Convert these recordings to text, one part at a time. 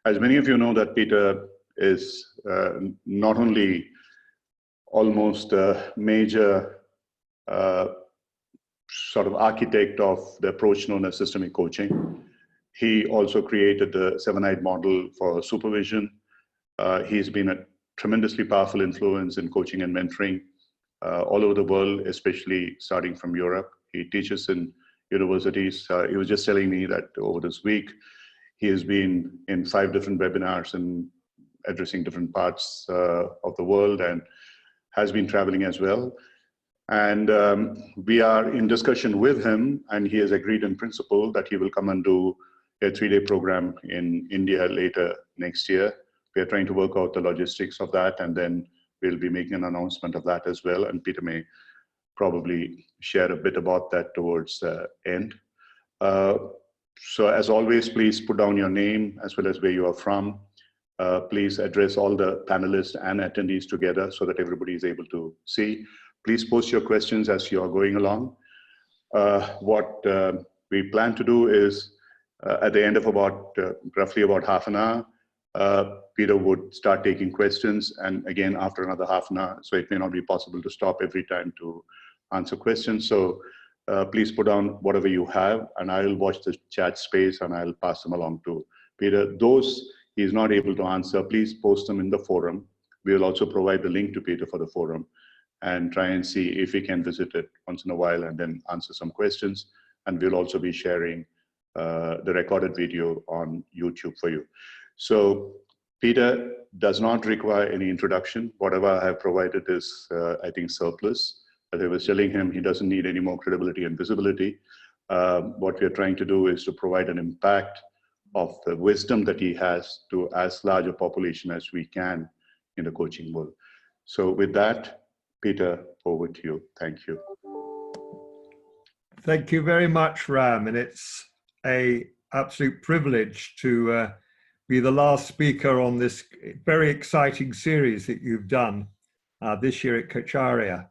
As many of you know, that Peter is not only almost a major sort of architect of the approach known as systemic coaching. He also created the 7-eyed model for supervision. He's been a tremendously powerful influence in coaching and mentoring all over the world, especially starting from Europe. He teaches in universities. He was just telling me that over this week, he has been in 5 different webinars and addressing different parts of the world, and has been traveling as well. And we are in discussion with him, and he has agreed in principle that he will come and do a 3-day program in India later next year. We are trying to work out the logistics of that, and then we'll be making an announcement of that as well. And Peter may probably share a bit about that towards the end. So as always, please put down your name as well as where you are from. Please address all the panelists and attendees together so that everybody is able to see. Please post your questions as you are going along. What we plan to do is at the end of roughly about half an hour, Peter would start taking questions, and again after another half an hour, so it may not be possible to stop every time to answer questions. So please put down whatever you have, and I will watch the chat space and I'll pass them along to Peter. Those he is not able to answer, please post them in the forum. We will also provide the link to Peter for the forum and try and see if we can visit it once in a while and then answer some questions. And we'll also be sharing the recorded video on YouTube for you. So Peter does not require any introduction. Whatever I have provided is, I think, surplus. As I was telling him, he doesn't need any more credibility and visibility. What we are trying to do is to provide an impact of the wisdom that he has to as large a population as we can in the coaching world. So with that, Peter, over to you. Thank you. Thank you very much, Ram. And it's an absolute privilege to be the last speaker on this very exciting series that you've done this year at Coacharya.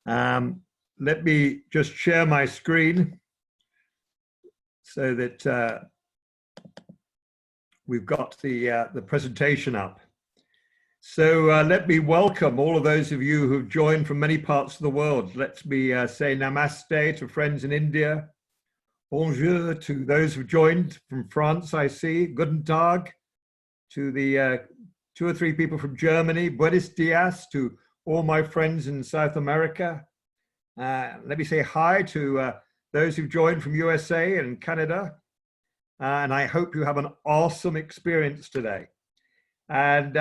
Let me just share my screen so that we've got the presentation up. So let me welcome all of those of you who've joined from many parts of the world. Let me say namaste to friends in India. Bonjour to those who've joined from France, I see. Guten Tag to the 2 or 3 people from Germany. Buenos dias to all my friends in South America. Let me say hi to those who've joined from USA and Canada. And I hope you have an awesome experience today. And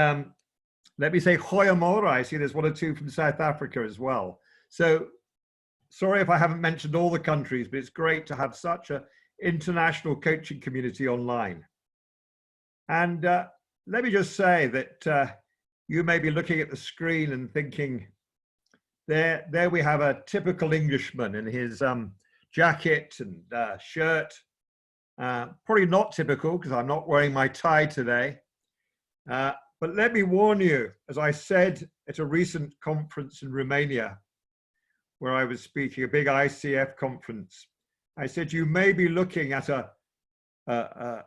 let me say Goeiemorgen. I see there's 1 or 2 from South Africa as well. So sorry if I haven't mentioned all the countries, but it's great to have such an international coaching community online. And let me just say that you may be looking at the screen and thinking, there we have a typical Englishman in his jacket and shirt. Probably not typical because I'm not wearing my tie today. But let me warn you, as I said at a recent conference in Romania, where I was speaking, a big ICF conference, I said, you may be looking at a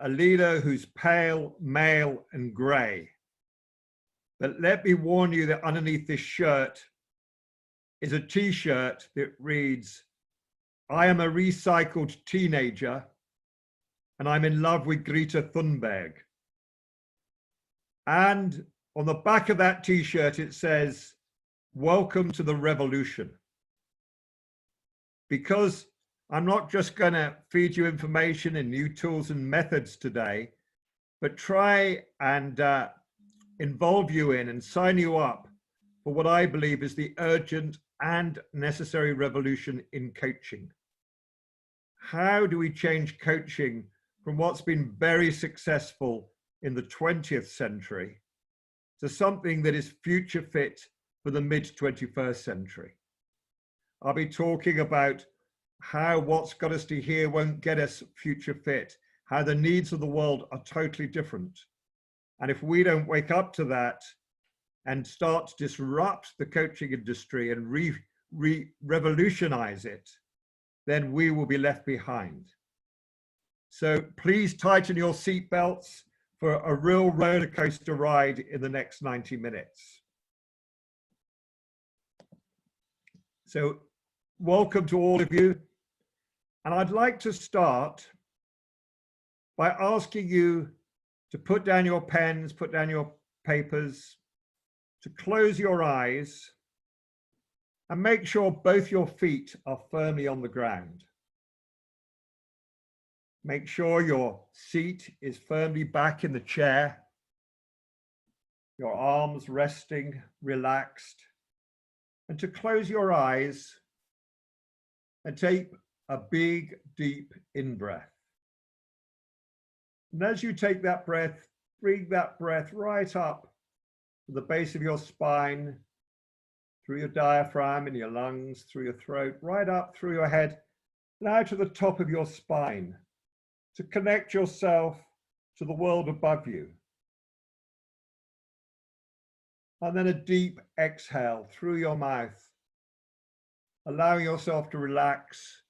leader who's pale, male, and gray. But let me warn you that underneath this shirt is a t-shirt that reads, I am a recycled teenager, and I'm in love with Greta Thunberg. And on the back of that t-shirt, it says, welcome to the revolution. Because I'm not just going to feed you information and new tools and methods today, but try and involve you in and sign you up for what I believe is the urgent and necessary revolution in coaching. How do we change coaching from what's been very successful in the 20th century to something that is future fit for the mid-21st century? I'll be talking about how what's got us to here won't get us future fit, how the needs of the world are totally different. And if we don't wake up to that and start to disrupt the coaching industry and revolutionize it, then we will be left behind. So please tighten your seatbelts. for a real roller coaster ride in the next 90 minutes. So welcome to all of you. And I'd like to start by asking you to put down your pens, put down your papers, to close your eyes and make sure both your feet are firmly on the ground. Make sure your seat is firmly back in the chair, your arms resting, relaxed, and to close your eyes and take a big, deep in-breath. And as you take that breath, bring that breath right up to the base of your spine, through your diaphragm, in your lungs, through your throat, right up through your head, and out to the top of your spine, to connect yourself to the world above you. And then a deep exhale through your mouth, allowing yourself to relax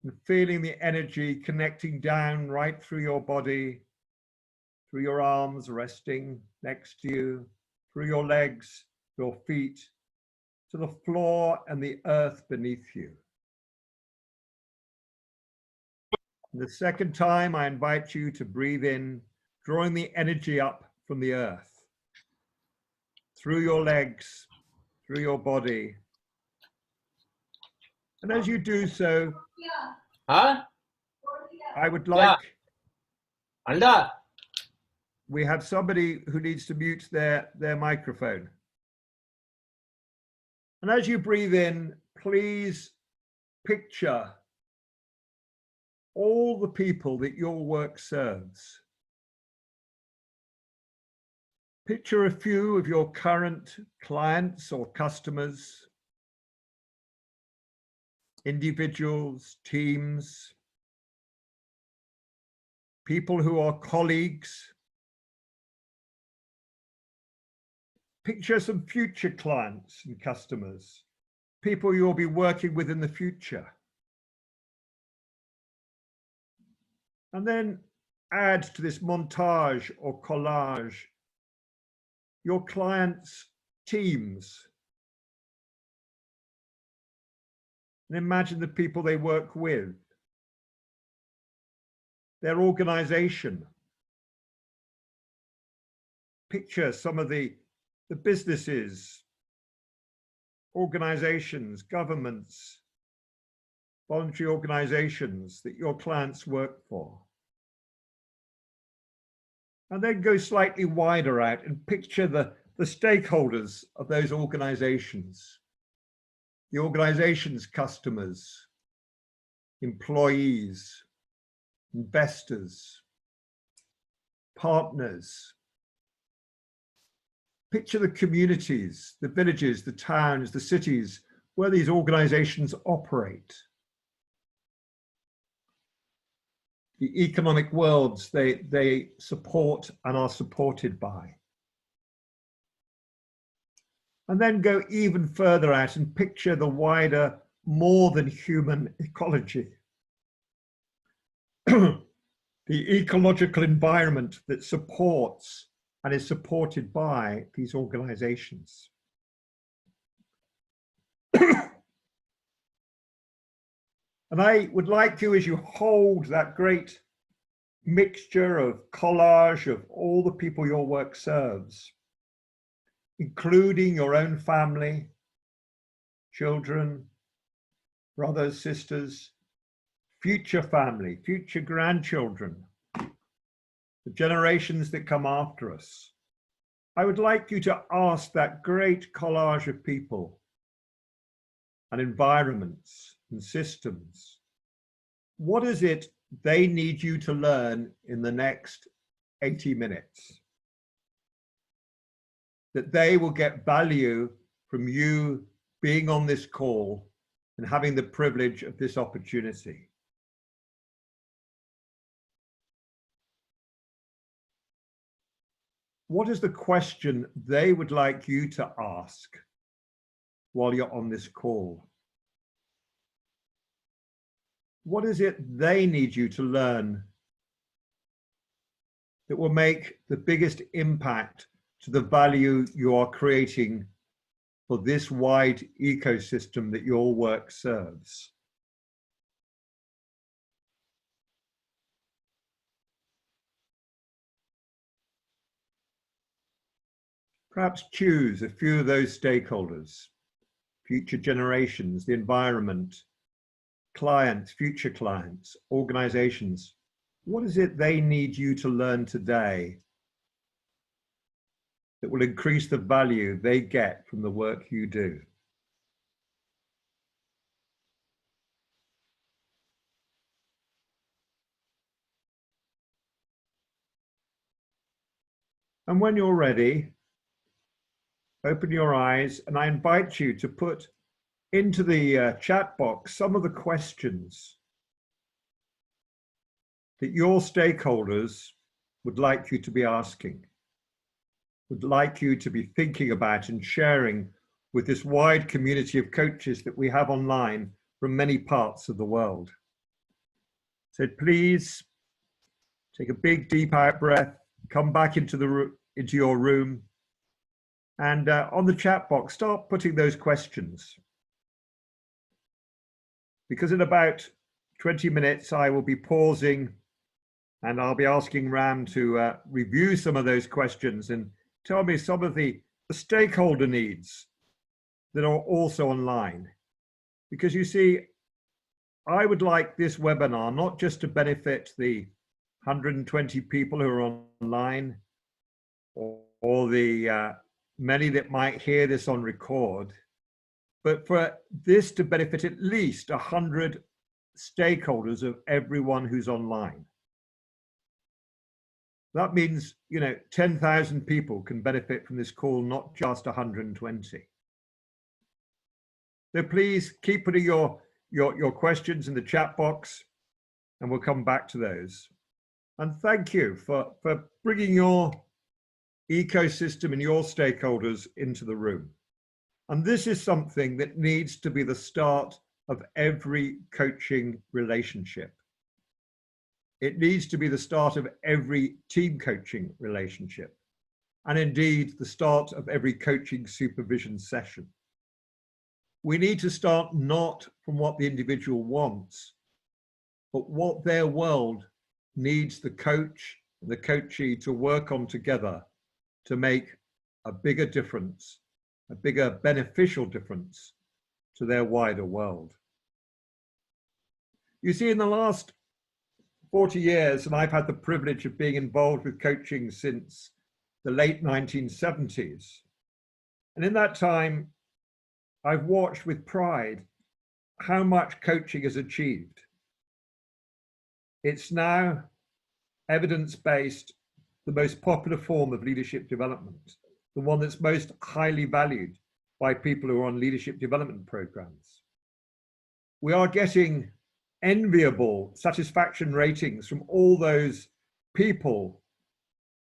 and feeling the energy connecting down right through your body, through your arms resting next to you, through your legs, your feet, to the floor and the earth beneath you. And the second time, I invite you to breathe in, drawing the energy up from the earth, through your legs, through your body. And as you do so, I would like, we have somebody who needs to mute their microphone. And as you breathe in, please picture all the people that your work serves. Picture a few of your current clients or customers, individuals, teams, people who are colleagues. Picture some future clients and customers, people you'll be working with in the future. And then add to this montage or collage your clients' teams. And imagine the people they work with, their organization. Picture some of the businesses, organizations, governments, voluntary organizations that your clients work for. And then go slightly wider out and picture the stakeholders of those organizations, the organization's customers, employees, investors, partners. Picture the communities, the villages, the towns, the cities where these organizations operate. The economic worlds they support and are supported by. And then go even further out and picture the wider, more than human ecology. The ecological environment that supports and is supported by these organizations. And I would like you, as you hold that great mixture of collage of all the people your work serves, including your own family, children, brothers, sisters, future family, future grandchildren, the generations that come after us. I would like you to ask that great collage of people and environments and systems, what is it they need you to learn in the next 80 minutes? That they will get value from you being on this call and having the privilege of this opportunity. What is the question they would like you to ask while you're on this call? What is it they need you to learn that will make the biggest impact to the value you are creating for this wide ecosystem that your work serves. Perhaps choose a few of those stakeholders, future generations, the environment, clients, future clients, organizations. What is it they need you to learn today that will increase the value they get from the work you do? And when you're ready, open your eyes, and I invite you to put into the chat box some of the questions that your stakeholders would like you to be asking, would like you to be thinking about and sharing with this wide community of coaches that we have online from many parts of the world. So please take a big deep out breath, come back into your room, and on the chat box, start putting those questions. Because in about 20 minutes, I will be pausing and I'll be asking Ram to review some of those questions and tell me some of the stakeholder needs that are also online. Because you see, I would like this webinar not just to benefit the 120 people who are online or the many that might hear this on record, but for this to benefit at least 100 stakeholders of everyone who's online. That means, 10,000 people can benefit from this call, not just 120. So please keep putting your questions in the chat box and we'll come back to those. And thank you for bringing your ecosystem and your stakeholders into the room. And this is something that needs to be the start of every coaching relationship. It needs to be the start of every team coaching relationship, and indeed the start of every coaching supervision session. We need to start not from what the individual wants, but what their world needs the coach and the coachee to work on together to make a bigger difference, a bigger beneficial difference to their wider world. You see, in the last 40 years, and I've had the privilege of being involved with coaching since the late 1970s. And in that time, I've watched with pride how much coaching has achieved. It's now evidence-based, the most popular form of leadership development, the one that's most highly valued by people who are on leadership development programs. We are getting enviable satisfaction ratings from all those people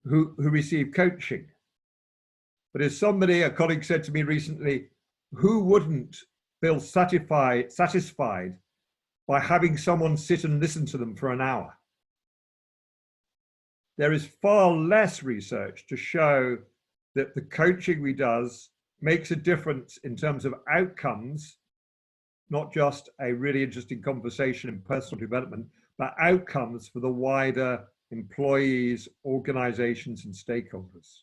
who receive coaching. But as a colleague said to me recently, who wouldn't feel satisfied by having someone sit and listen to them for an hour? There is far less research to show that the coaching we do makes a difference in terms of outcomes, not just a really interesting conversation in personal development, but outcomes for the wider employees, organizations, and stakeholders.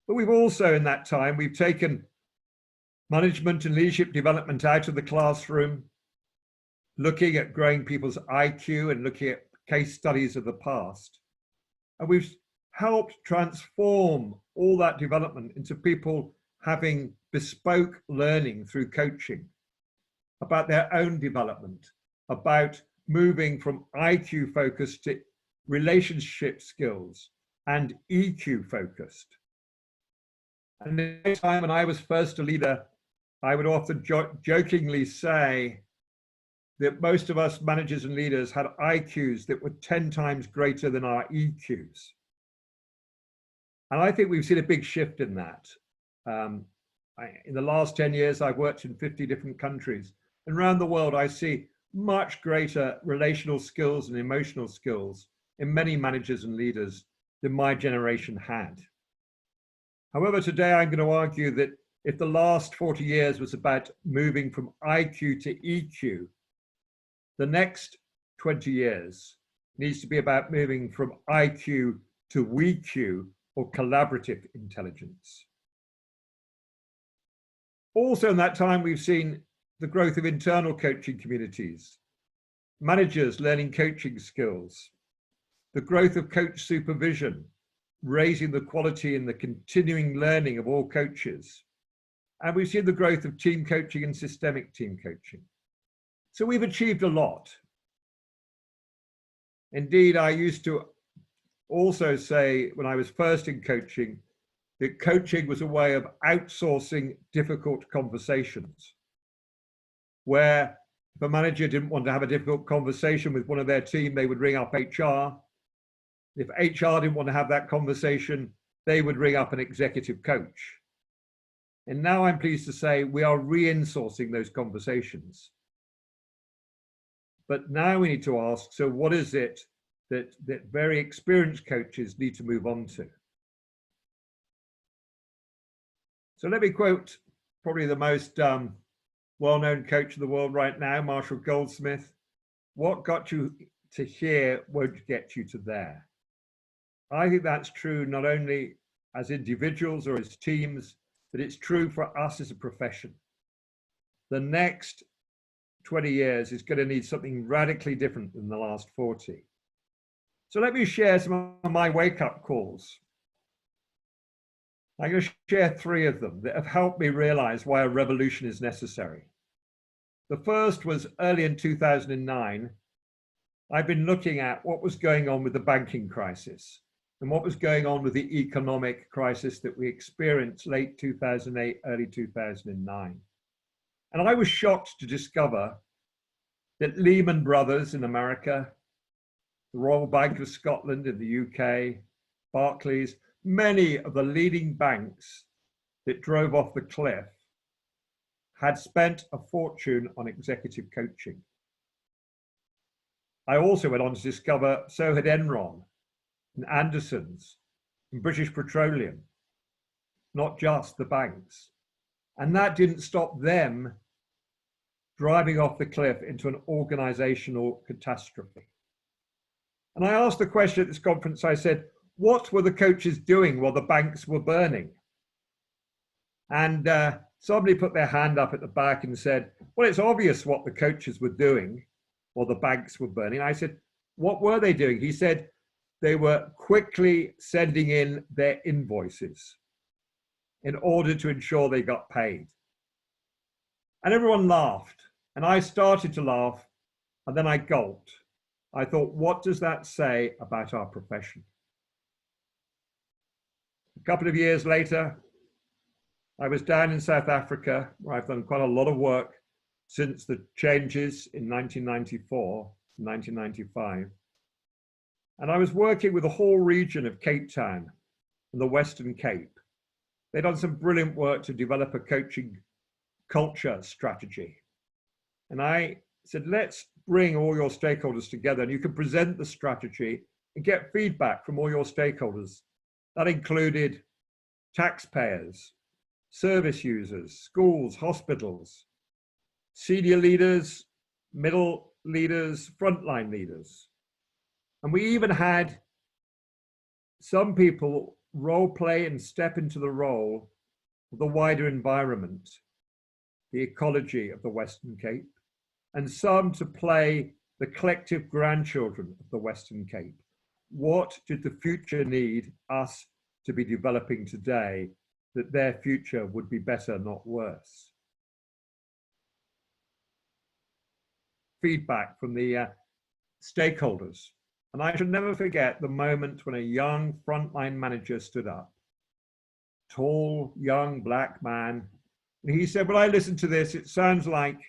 But we've also, in that time, we've taken management and leadership development out of the classroom, looking at growing people's IQ and looking at case studies of the past. And we've helped transform all that development into people having bespoke learning through coaching about their own development, about moving from IQ focused to relationship skills and EQ focused. And at the time when I was first a leader, I would often jokingly say that most of us managers and leaders had IQs that were 10 times greater than our EQs. And I think we've seen a big shift in that. In the last 10 years, I've worked in 50 different countries. And around the world, I see much greater relational skills and emotional skills in many managers and leaders than my generation had. However, today I'm going to argue that if the last 40 years was about moving from IQ to EQ, the next 20 years needs to be about moving from IQ to WeQ, or collaborative intelligence. Also in that time, we've seen the growth of internal coaching communities, managers learning coaching skills, the growth of coach supervision, raising the quality and the continuing learning of all coaches. And we've seen the growth of team coaching and systemic team coaching. So we've achieved a lot. Indeed, I used to also say when I was first in coaching, that coaching was a way of outsourcing difficult conversations, where if a manager didn't want to have a difficult conversation with one of their team, they would ring up HR. If HR didn't want to have that conversation, they would ring up an executive coach. And now I'm pleased to say we are re-insourcing those conversations. But now we need to ask, so what is it that very experienced coaches need to move on to? So let me quote probably the most well-known coach in the world right now, Marshall Goldsmith. What got you to here won't get you to there. I think that's true not only as individuals or as teams, but it's true for us as a profession. The next 20 years is going to need something radically different than the last 40. So let me share some of my wake-up calls. I'm going to share 3 of them that have helped me realize why a revolution is necessary. The first was early in 2009. I've been looking at what was going on with the banking crisis and what was going on with the economic crisis that we experienced late 2008, early 2009. And I was shocked to discover that Lehman Brothers in America, the Royal Bank of Scotland in the UK, Barclays, many of the leading banks that drove off the cliff had spent a fortune on executive coaching. I also went on to discover so had Enron and Anderson's and British Petroleum, not just the banks. And that didn't stop them driving off the cliff into an organizational catastrophe. And I asked the question at this conference, I said, what were the coaches doing while the banks were burning? And somebody put their hand up at the back and said, well, it's obvious what the coaches were doing while the banks were burning. I said, what were they doing? He said, they were quickly sending in their invoices in order to ensure they got paid. And everyone laughed. And I started to laugh, and then I gulped. I thought, what does that say about our profession? A couple of years later, I was down in South Africa, where I've done quite a lot of work since the changes in 1994, 1995. And I was working with the whole region of Cape Town and the Western Cape. They'd done some brilliant work to develop a coaching culture strategy. And I said, let's bring all your stakeholders together and you can present the strategy and get feedback from all your stakeholders. That included taxpayers, service users, schools, hospitals, senior leaders, middle leaders, frontline leaders. And we even had some people role play and step into the role of the wider environment, the ecology of the Western Cape, and some to play the collective grandchildren of the Western Cape. What did the future need us to be developing today that their future would be better, not worse? Feedback from the stakeholders. And I shall never forget the moment when a young frontline manager stood up, tall, young black man. And he said, well, I listened to this. It sounds like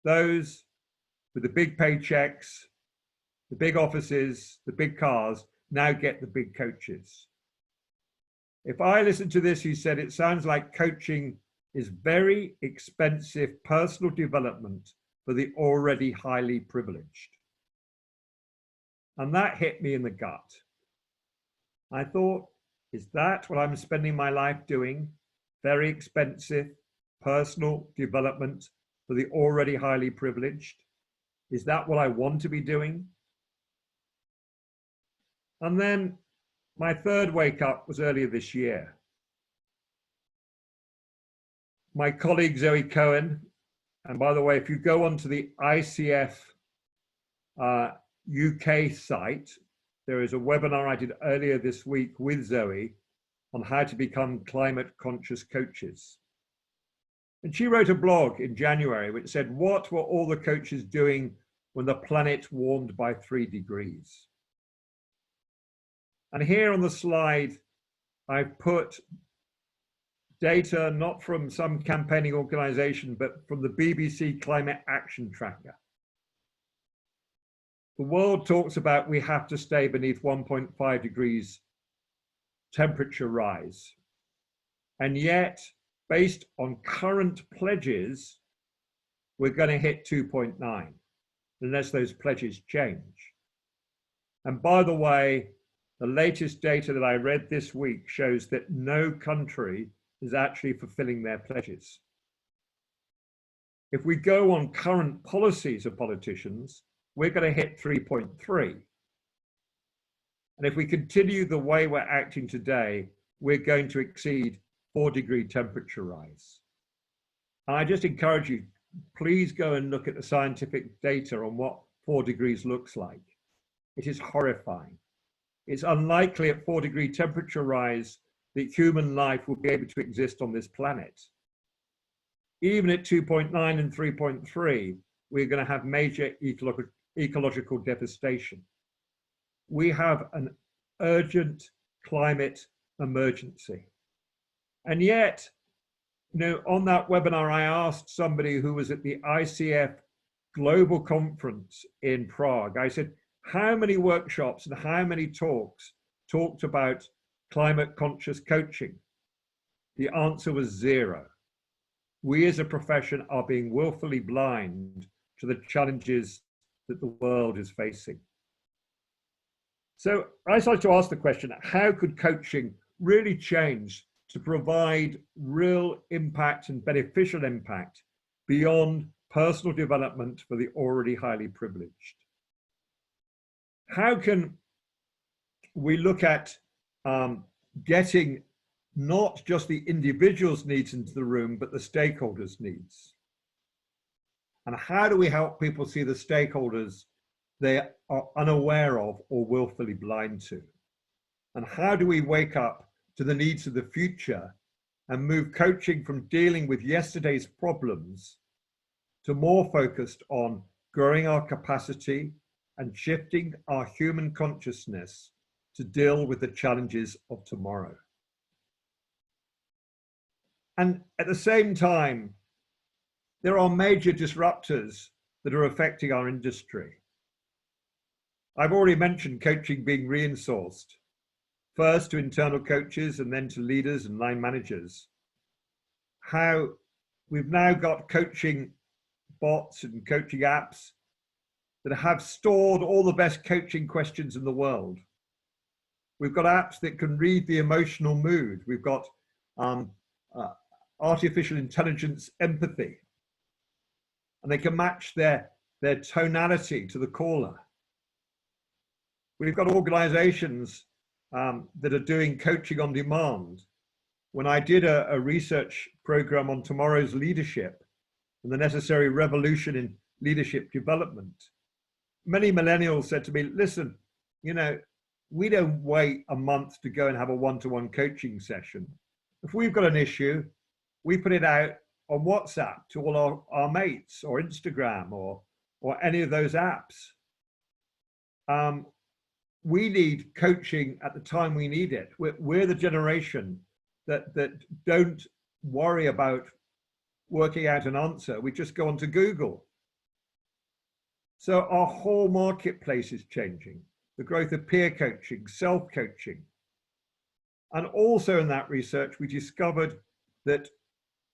those with the big paychecks, the big offices, the big cars, now get the big coaches. If I listen to this, he said, it sounds like coaching is very expensive personal development for the already highly privileged. And that hit me in the gut. I thought, is that what I'm spending my life doing? Very expensive personal development for the already highly privileged? Is that what I want to be doing? And then my third wake up was earlier this year. My colleague Zoe Cohen, and by the way, if you go onto the ICF UK site, there is a webinar I did earlier this week with Zoe on how to become climate conscious coaches. And she wrote a blog in January which said, what were all the coaches doing when the planet warmed by 3 degrees? And here on the slide, I've put data not from some campaigning organization, but from the BBC Climate Action Tracker. The world talks about we have to stay beneath 1.5 degrees temperature rise. And yet, based on current pledges, we're going to hit 2.9 unless those pledges change. And by the way, the latest data that I read this week shows that no country is actually fulfilling their pledges. If we go on current policies of politicians, we're going to hit 3.3. And if we continue the way we're acting today, we're going to exceed 4-degree temperature rise. And I just encourage you, please go and look at the scientific data on what 4 degrees looks like. It is horrifying. It's unlikely at 4-degree temperature rise that human life will be able to exist on this planet. Even at 2.9 and 3.3, we're going to have major ecological devastation. We have an urgent climate emergency. And yet, you know, on that webinar, I asked somebody who was at the ICF Global Conference in Prague, I said, how many workshops and how many talks talked about climate conscious coaching? The answer was 0. We as a profession are being willfully blind to the challenges that the world is facing. So I started to ask the question, how could coaching really change to provide real impact and beneficial impact beyond personal development for the already highly privileged? How can we look at getting not just the individual's needs into the room, but the stakeholders' needs? And how do we help people see the stakeholders they are unaware of or willfully blind to? And how do we wake up to the needs of the future and move coaching from dealing with yesterday's problems to more focused on growing our capacity and shifting our human consciousness to deal with the challenges of tomorrow? And at the same time, there are major disruptors that are affecting our industry. I've already mentioned coaching being re-insourced, first to internal coaches and then to leaders and line managers. How we've now got coaching bots and coaching apps that have stored all the best coaching questions in the world. We've got apps that can read the emotional mood. We've got artificial intelligence empathy, and they can match their tonality to the caller. We've got organizations that are doing coaching on demand. When I did a research program on tomorrow's leadership and the necessary revolution in leadership development, many millennials said to me, listen, you know, we don't wait a month to go and have a one-to-one coaching session. If we've got an issue, we put it out on WhatsApp to all our mates, or Instagram, or any of those apps. We need coaching at the time we need it. We're the generation that don't worry about working out an answer. We just go onto Google. So our whole marketplace is changing. The growth of peer coaching, self-coaching. And also in that research, we discovered that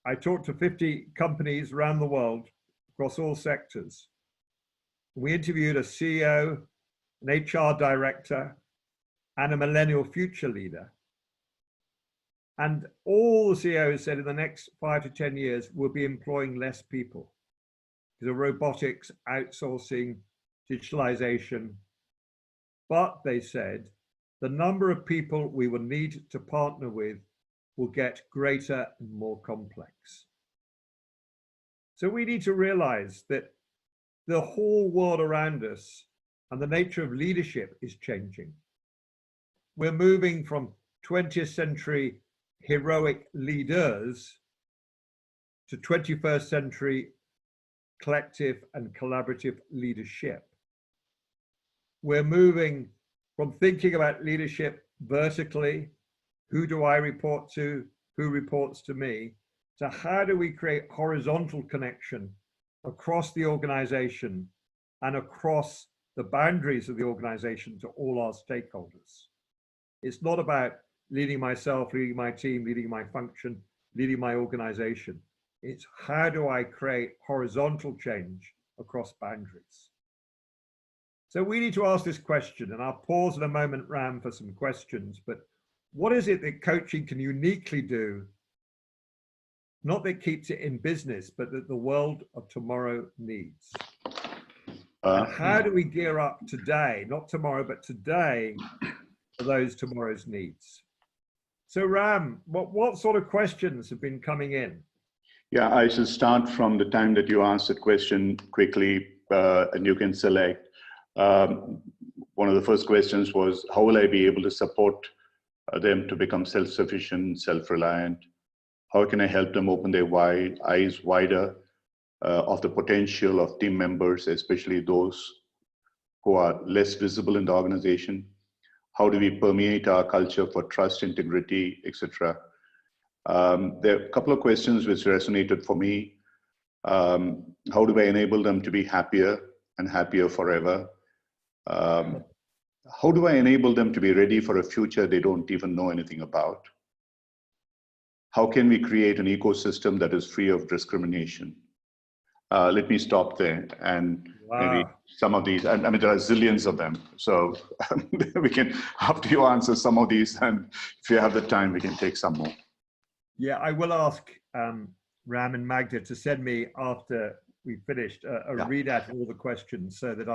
I talked to 50 companies around the world across all sectors. We interviewed a CEO, an HR director, and a millennial future leader. And all the CEOs said in the next 5 to 10 years, we'll be employing less people because of robotics, outsourcing, digitalization. But they said, the number of people we will need to partner with will get greater and more complex. So we need to realize that the whole world around us and the nature of leadership is changing. We're moving from 20th century heroic leaders to 21st century collective and collaborative leadership. We're moving from thinking about leadership vertically, who do I report to, who reports to me, to how do we create horizontal connection across the organization and across the boundaries of the organization to all our stakeholders. It's not about leading myself, leading my team, leading my function, leading my organization. It's how do I create horizontal change across boundaries? So we need to ask this question, and I'll pause in a moment, Ram, for some questions, but what is it that coaching can uniquely do? Not that keeps it in business, but that the world of tomorrow needs. And how do we gear up today, not tomorrow, but today, for those tomorrow's needs? So Ram, what sort of questions have been coming in? Yeah, I should start from the time that you asked that question quickly, and you can select. One of the first questions was, how will I be able to support them to become self-sufficient, self-reliant? How can I help them open their eyes wider of the potential of team members, especially those who are less visible in the organization? How do we permeate our culture for trust, integrity, etc.? There are a couple of questions which resonated for me. How do I enable them to be happier and happier forever? How do I enable them to be ready for a future they don't even know anything about? How can we create an ecosystem that is free of discrimination? Let me stop there, and maybe some of these, and I mean, there are zillions of them. So we can, after you answer some of these, and if you have the time, we can take some more. Yeah, I will ask Ram and Magda to send me, after we finished, a read out of all the questions, so that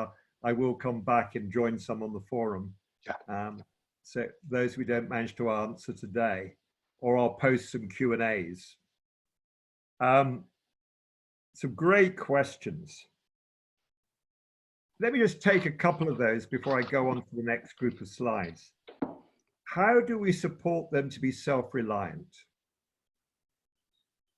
I will come back and join some on the forum. Yeah. So those we don't manage to answer today, or I'll post some Q&As. Some great questions. Let me just take a couple of those before I go on to the next group of slides. How do we support them to be self-reliant?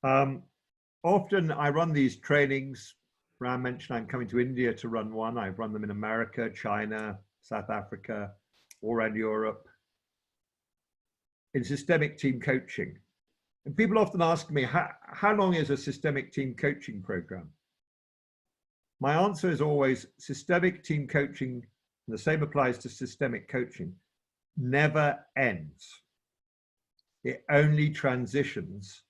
Often I run these trainings. Ram mentioned I'm coming to India to run one. I've run them in America, China, South Africa, all around Europe, in systemic team coaching. And people often ask me, how long is a systemic team coaching program? My answer is always, systemic team coaching, and the same applies to systemic coaching, never ends. It only transitions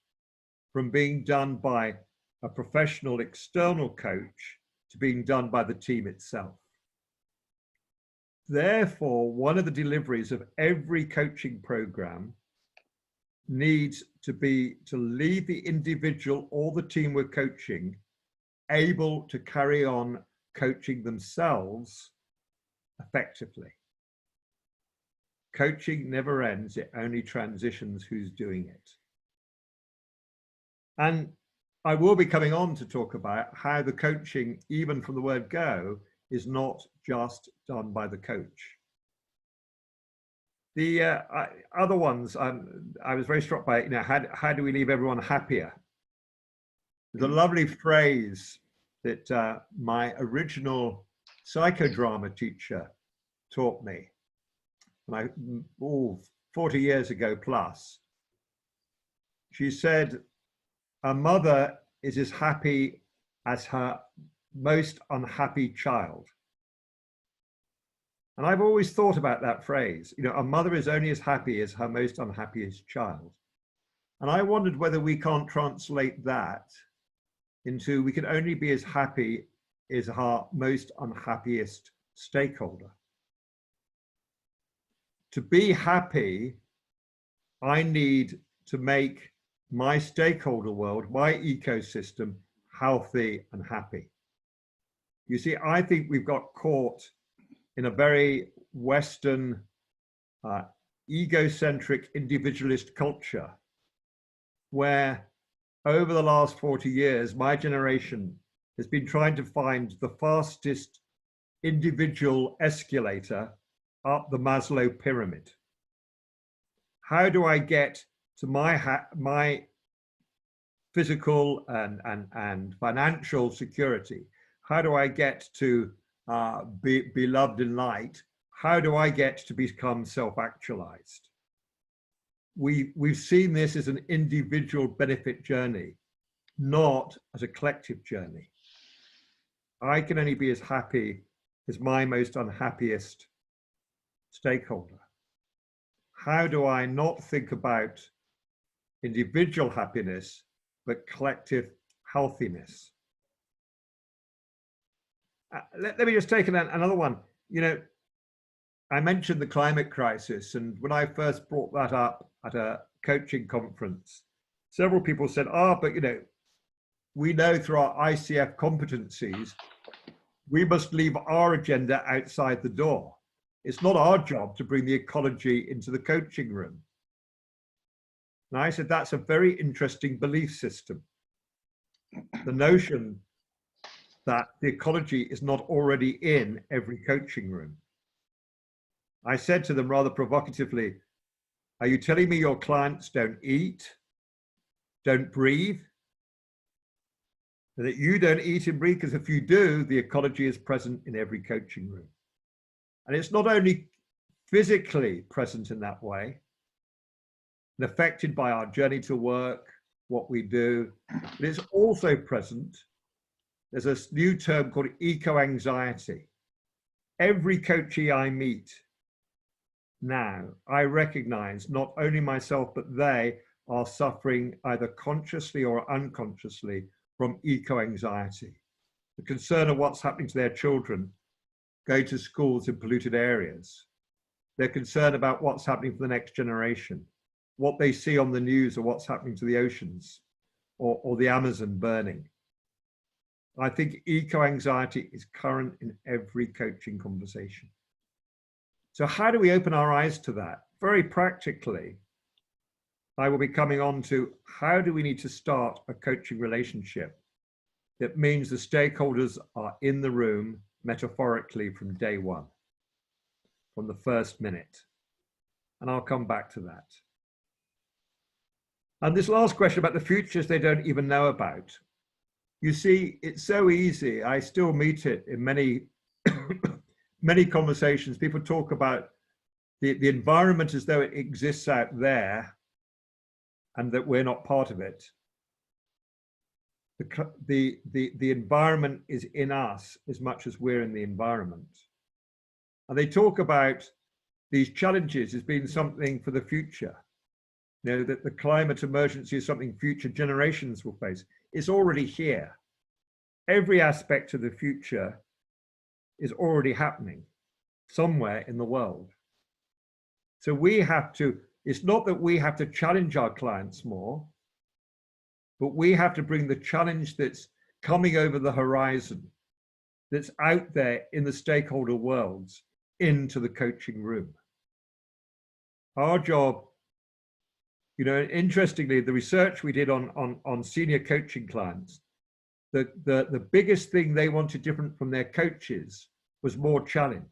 from being done by a professional external coach to being done by the team itself. Therefore, one of the deliveries of every coaching program needs to be to leave the individual or the team we're coaching able to carry on coaching themselves effectively. Coaching never ends, it only transitions who's doing it. And I will be coming on to talk about how the coaching, even from the word go, is not just done by the coach. The other ones, I was very struck by, how do we leave everyone happier? There's a lovely phrase that my original psychodrama teacher taught me, 40 years ago plus. She said, a mother is as happy as her most unhappy child. And I've always thought about that phrase, a mother is only as happy as her most unhappiest child. And I wondered whether we can't translate that into, we can only be as happy as our most unhappiest stakeholder. to be happy, I need to make my stakeholder world, my ecosystem, healthy and happy. You see, I think we've got caught in a very Western, egocentric, individualist culture where over the last 40 years, my generation has been trying to find the fastest individual escalator up the Maslow pyramid. How do I get to my physical and financial security? How do I get to be loved in light? How do I get to become self-actualized? We've seen this as an individual benefit journey, not as a collective journey. I can only be as happy as my most unhappiest stakeholder. How do I not think about individual happiness, but collective healthiness? Let me just take another one. You know, I mentioned the climate crisis, and when I first brought that up at a coaching conference, several people said, but you know, we know through our ICF competencies, we must leave our agenda outside the door. It's not our job to bring the ecology into the coaching room. And I said, that's a very interesting belief system. The notion that the ecology is not already in every coaching room. I said to them rather provocatively, are you telling me your clients don't eat, don't breathe? That you don't eat and breathe? Because if you do, the ecology is present in every coaching room. And it's not only physically present in that way, and affected by our journey to work, what we do, but it's also present. There's a new term called eco-anxiety. Every coachee I meet now, I recognize not only myself, but they are suffering either consciously or unconsciously from eco-anxiety. The concern of what's happening to their children go to schools in polluted areas. They're concerned about what's happening for the next generation, what they see on the news or what's happening to the oceans or the Amazon burning. I think eco-anxiety is current in every coaching conversation. So how do we open our eyes to that? Very practically, I will be coming on to how do we need to start a coaching relationship that means the stakeholders are in the room metaphorically from day one, from the first minute. And I'll come back to that. And this last question about the futures they don't even know about. You see, it's so easy. I still meet it in many, many conversations. People talk about the environment as though it exists out there and that we're not part of it. The environment is in us as much as we're in the environment. And they talk about these challenges as being something for the future. You know, that the climate emergency is something future generations will face. It's already here. Every aspect of the future is already happening somewhere in the world. So we have to, it's not that we have to challenge our clients more, but we have to bring the challenge that's coming over the horizon, that's out there in the stakeholder worlds, into the coaching room. Our job, you know, interestingly, the research we did on senior coaching clients, the biggest thing they wanted different from their coaches was more challenge.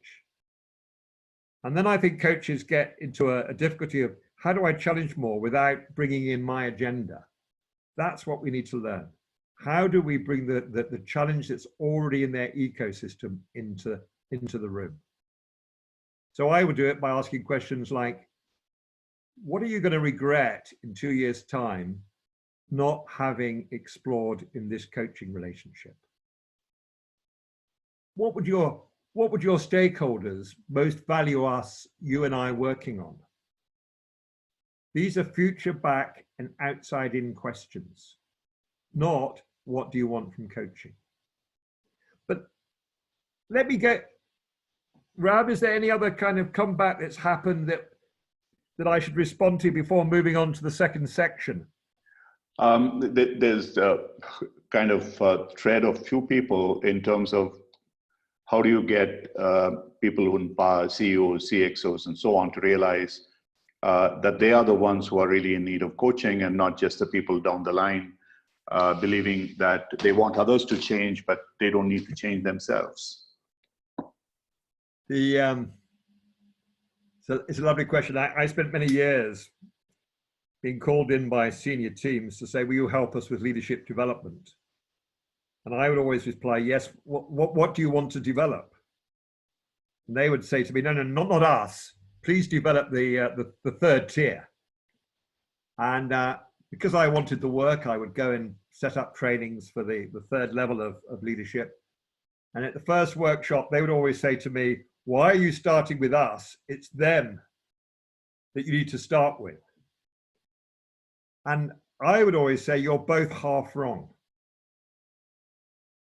And then I think coaches get into a difficulty of how do I challenge more without bringing in my agenda? That's what we need to learn. How do we bring the challenge that's already in their ecosystem into the room? So I would do it by asking questions like, what are you going to regret in 2 years' time not having explored in this coaching relationship? What would your stakeholders most value us, you and I, working on? These are future back and outside in questions, not what do you want from coaching? But let me Rab, is there any other kind of comeback that's happened that I should respond to before moving on to the second section? There's a kind of a thread of few people in terms of how do you get people who empower CEOs, CXOs, and so on to realize that they are the ones who are really in need of coaching and not just the people down the line believing that they want others to change, but they don't need to change themselves. So it's a lovely question. I spent many years being called in by senior teams to say, will you help us with leadership development? And I would always reply, yes, what do you want to develop? And they would say to me, no, not us. Please develop the third tier. And because I wanted the work, I would go and set up trainings for the third level of leadership. And at the first workshop, they would always say to me, why are you starting with us? It's them that you need to start with. And I would always say, you're both half wrong,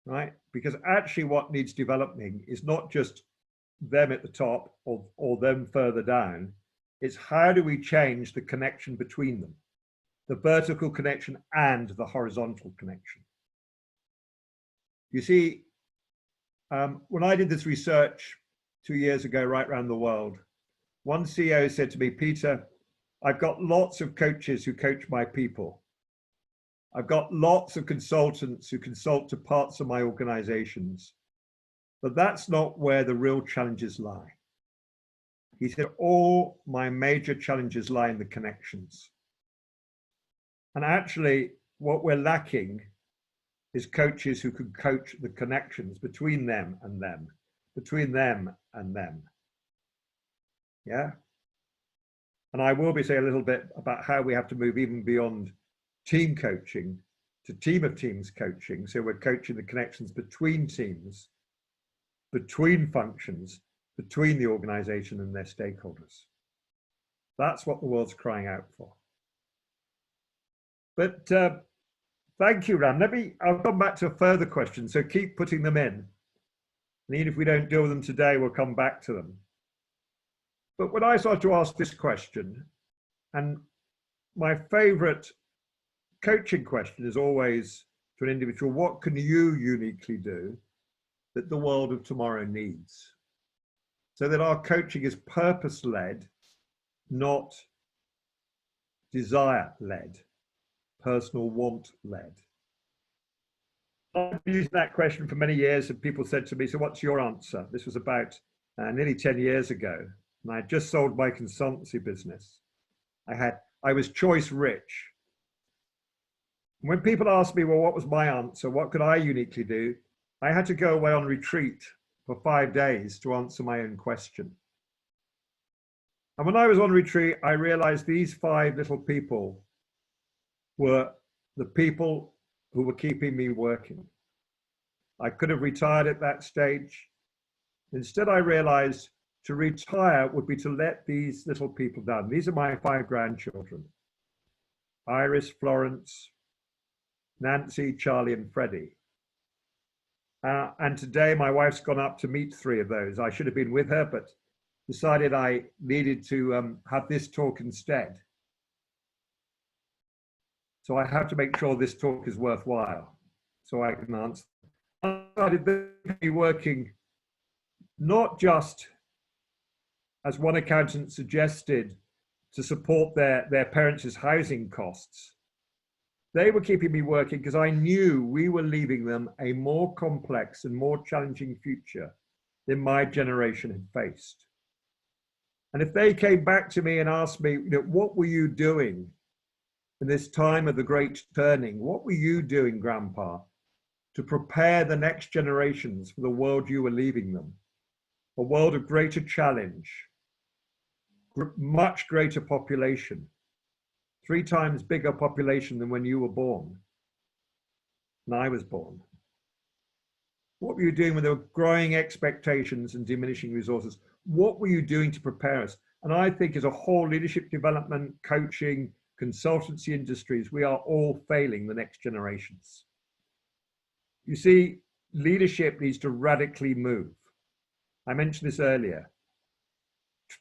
right? Because actually what needs developing is not just them at the top or them further down. It's how do we change the connection between them, the vertical connection and the horizontal connection. You see, when I did this research 2 years ago, right around the world, one CEO said to me, Peter, I've got lots of coaches who coach my people. I've got lots of consultants who consult to parts of my organizations, but that's not where the real challenges lie. He said, all my major challenges lie in the connections. And actually, what we're lacking is coaches who can coach the connections between them and them, between them and them. Yeah. And I will be saying a little bit about how we have to move even beyond team coaching to team of teams coaching. So we're coaching the connections between teams, between functions, between the organization and their stakeholders. That's what the world's crying out for. But thank you, Ram. I'll come back to a further question. So keep putting them in. And even if we don't deal with them today, we'll come back to them. But when I started to ask this question, and my favorite coaching question is always to an individual, what can you uniquely do that the world of tomorrow needs? So that our coaching is purpose-led, not desire-led, personal want-led. I've been using that question for many years, and people said to me, so what's your answer? This was about nearly 10 years ago. And I had just sold my consultancy business. I was choice rich. When people asked me, well, what was my answer? What could I uniquely do? I had to go away on retreat for 5 days to answer my own question. And when I was on retreat, I realized these 5 little people were the people who were keeping me working. I could have retired at that stage. Instead, I realized to retire would be to let these little people down. These are my 5 grandchildren: Iris, Florence, Nancy, Charlie, and Freddie. And today my wife's gone up to meet 3 of those. I should have been with her, but decided I needed to have this talk instead. So I have to make sure this talk is worthwhile so I can answer. I started to be working not just, as one accountant suggested, to support their parents' housing costs. They were keeping me working because I knew we were leaving them a more complex and more challenging future than my generation had faced. And if they came back to me and asked me, what were you doing in this time of the great turning? What were you doing, Grandpa, to prepare the next generations for the world you were leaving them? A world of greater challenge, much greater population, 3 times bigger population than when you were born and I was born. What were you doing when there were growing expectations and diminishing resources? What were you doing to prepare us? And I think as a whole, leadership development, coaching, consultancy industries, we are all failing the next generations. You see, leadership needs to radically move. I mentioned this earlier.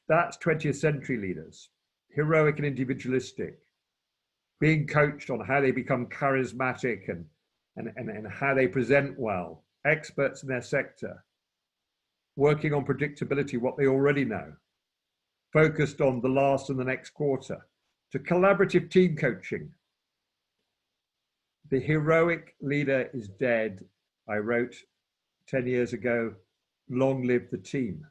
That's 20th century leaders, heroic and individualistic, being coached on how they become charismatic and how they present well, experts in their sector, working on predictability, what they already know, focused on the last and the next quarter, to collaborative team coaching. The heroic leader is dead. I wrote 10 years ago, long live the team.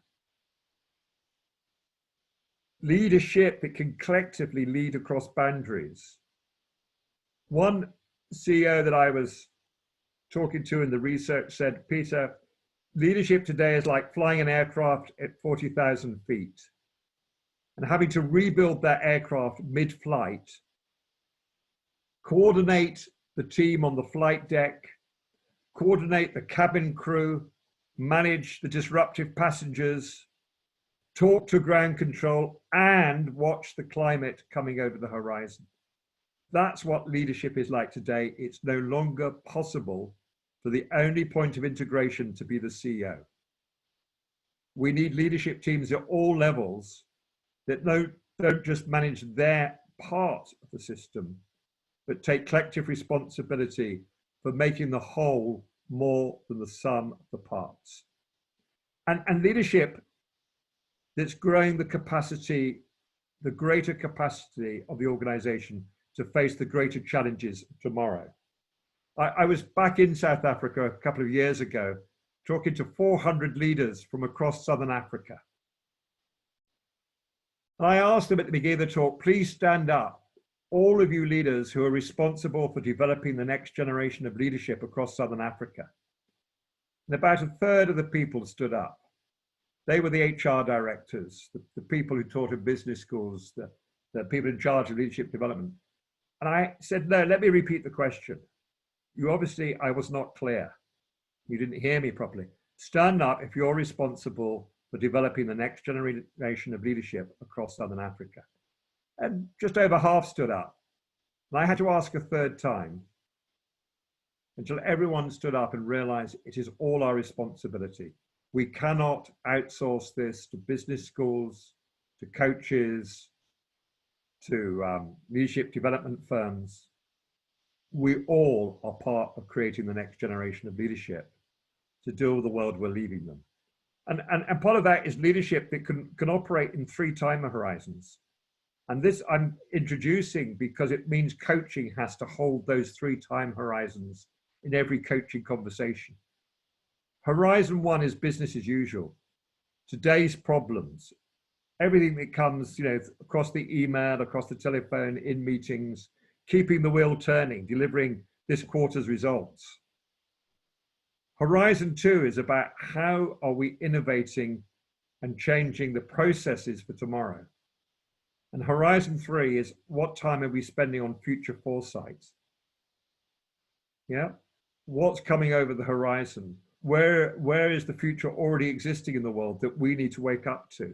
Leadership, it can collectively lead across boundaries. One CEO that I was talking to in the research said, Peter, leadership today is like flying an aircraft at 40,000 feet and having to rebuild that aircraft mid-flight, coordinate the team on the flight deck, coordinate the cabin crew, manage the disruptive passengers, talk to ground control, and watch the climate coming over the horizon. That's what leadership is like today. It's no longer possible for the only point of integration to be the CEO. We need leadership teams at all levels that don't just manage their part of the system, but take collective responsibility for making the whole more than the sum of the parts. And leadership that's growing the capacity, the greater capacity of the organization to face the greater challenges of tomorrow. I was back in South Africa a couple of years ago, talking to 400 leaders from across Southern Africa. And I asked them at the beginning of the talk, please stand up, all of you leaders who are responsible for developing the next generation of leadership across Southern Africa. And about a third of the people stood up. They were the HR directors, the people who taught in business schools, the people in charge of leadership development. And I said, no, let me repeat the question. I was not clear. You didn't hear me properly. Stand up if you're responsible for developing the next generation of leadership across Southern Africa. And just over half stood up. And I had to ask a third time until everyone stood up and realized it is all our responsibility. We cannot outsource this to business schools, to coaches, to leadership development firms. We all are part of creating the next generation of leadership to deal with the world we're leaving them. And part of that is leadership that can operate in 3 time horizons. And this I'm introducing because it means coaching has to hold those 3 time horizons in every coaching conversation. Horizon 1 is business as usual. Today's problems, everything that comes, across the email, across the telephone, in meetings, keeping the wheel turning, delivering this quarter's results. Horizon 2 is about how are we innovating and changing the processes for tomorrow. And Horizon 3 is what time are we spending on future foresight? Yeah, what's coming over the horizon? Where is the future already existing in the world that we need to wake up to?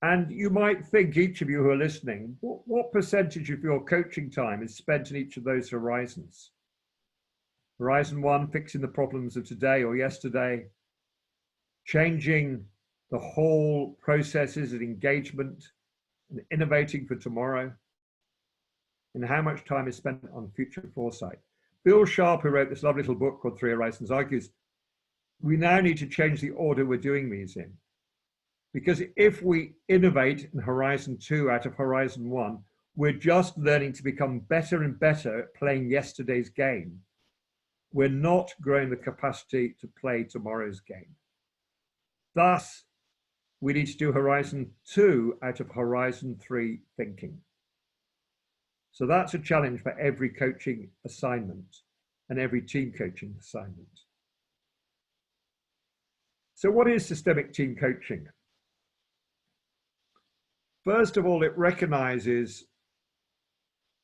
And you might think, each of you who are listening, what percentage of your coaching time is spent in each of those horizons? Horizon 1, fixing the problems of today or yesterday, changing the whole processes and engagement and innovating for tomorrow. And how much time is spent on future foresight? Bill Sharp, who wrote this lovely little book called 3 Horizons, argues we now need to change the order we're doing these in. Because if we innovate in Horizon 2 out of Horizon 1, we're just learning to become better and better at playing yesterday's game. We're not growing the capacity to play tomorrow's game. Thus, we need to do Horizon 2 out of Horizon 3 thinking. So that's a challenge for every coaching assignment and every team coaching assignment. So what is systemic team coaching? First of all, it recognizes